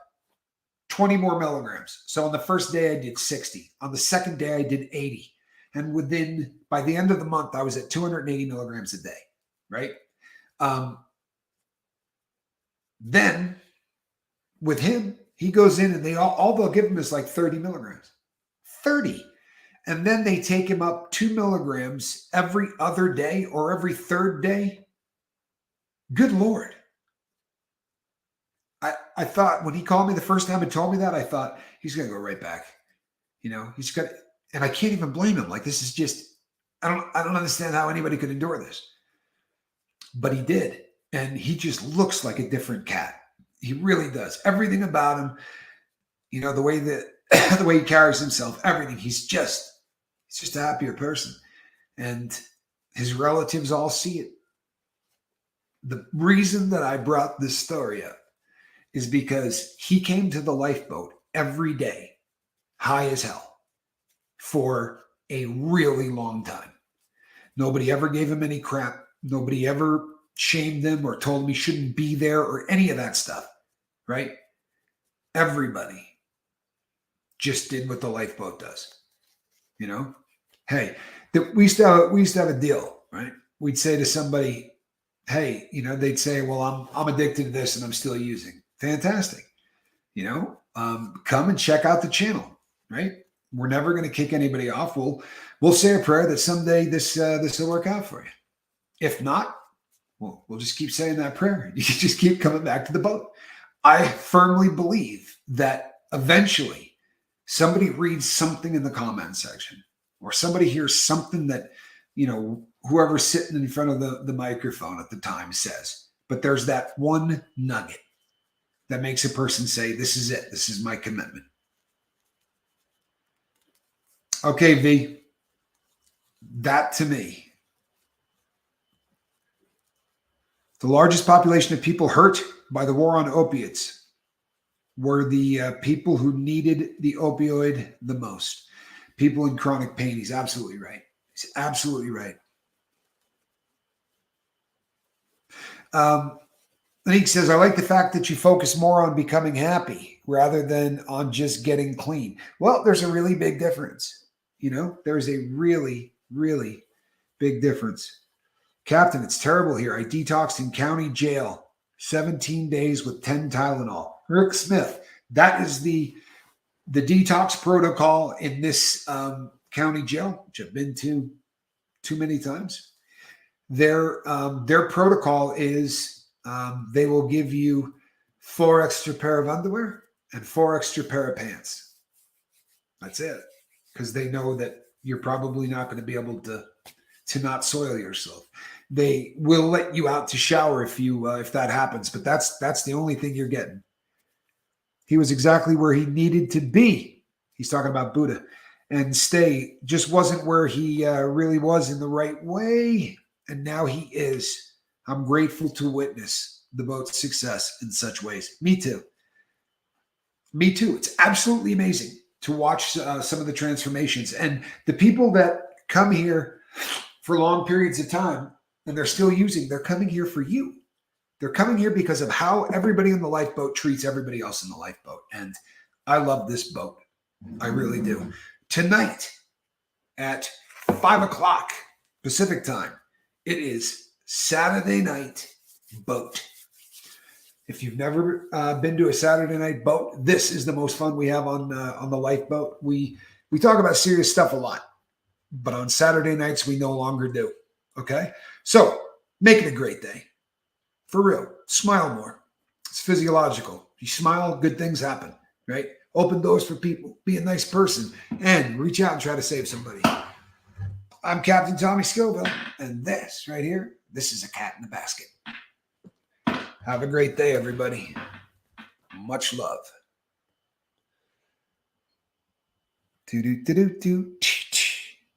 20 more milligrams. So on the first day, I did 60. On the second day, I did 80. And by the end of the month, I was at 280 milligrams a day, right? Then with him, he goes in and all they'll give him is like 30 milligrams. 30. And then they take him up 2 milligrams every other day or every third day. Good Lord. I thought when he called me the first time and told me that, I thought he's going to go right back. He's got, and I can't even blame him. Like, this is just, I don't understand how anybody could endure this. But he did. And he just looks like a different cat. He really does. Everything about him, the way that the way he carries himself, everything. He's just a happier person. And his relatives all see it. The reason that I brought this story up is because he came to the lifeboat every day, high as hell, for a really long time. Nobody ever gave him any crap. Nobody ever shamed him or told him he shouldn't be there or any of that stuff, right? Everybody just did what the lifeboat does. Hey, we used to have a deal, right? We'd say to somebody, hey, they'd say, well, I'm addicted to this and I'm still using. Fantastic. Come and check out the channel, right? We're never going to kick anybody off. We'll say a prayer that someday this will work out for you. If not, we'll just keep saying that prayer. You just keep coming back to the boat. I firmly believe that eventually somebody reads something in the comment section, or somebody hears something that, whoever's sitting in front of the microphone at the time says. But there's that one nugget that makes a person say, this is it. This is my commitment. Okay, V. That to me. The largest population of people hurt by the war on opiates were the people who needed the opioid the most. People in chronic pain. He's absolutely right. He's absolutely right. And he says, I like the fact that you focus more on becoming happy rather than on just getting clean. Well, there's a really big difference. There's a really, really big difference. Captain, it's terrible here. I detoxed in county jail, 17 days with 10 Tylenol. Rick Smith, that is the detox protocol in this county jail, which I've been to too many times. Their protocol is they will give you 4 extra pair of underwear and 4 extra pair of pants. That's it. Because they know that you're probably not going to be able to not soil yourself. They will let you out to shower if that happens, but that's the only thing you're getting. He was exactly where he needed to be. He's talking about Buddha. And stay just wasn't where he really was in the right way. And now he is. I'm grateful to witness the boat's success in such ways. Me too. Me too. It's absolutely amazing to watch some of the transformations. And the people that come here for long periods of time and they're still using, they're coming here for you. They're coming here because of how everybody in the lifeboat treats everybody else in the lifeboat. And I love this boat. I really do. Tonight at 5 o'clock Pacific time, it is Saturday night boat. If you've never been to a Saturday night boat, this is the most fun we have on the lifeboat. We talk about serious stuff a lot, but on Saturday nights, we no longer do. Okay? So make it a great day. For real. Smile more. It's physiological. You smile, good things happen, right? Open doors for people. Be a nice person. And reach out and try to save somebody. I'm Captain Tommy Scoville. And this right here, this is a cat in the basket. Have a great day, everybody. Much love. Do-do-do-do-do.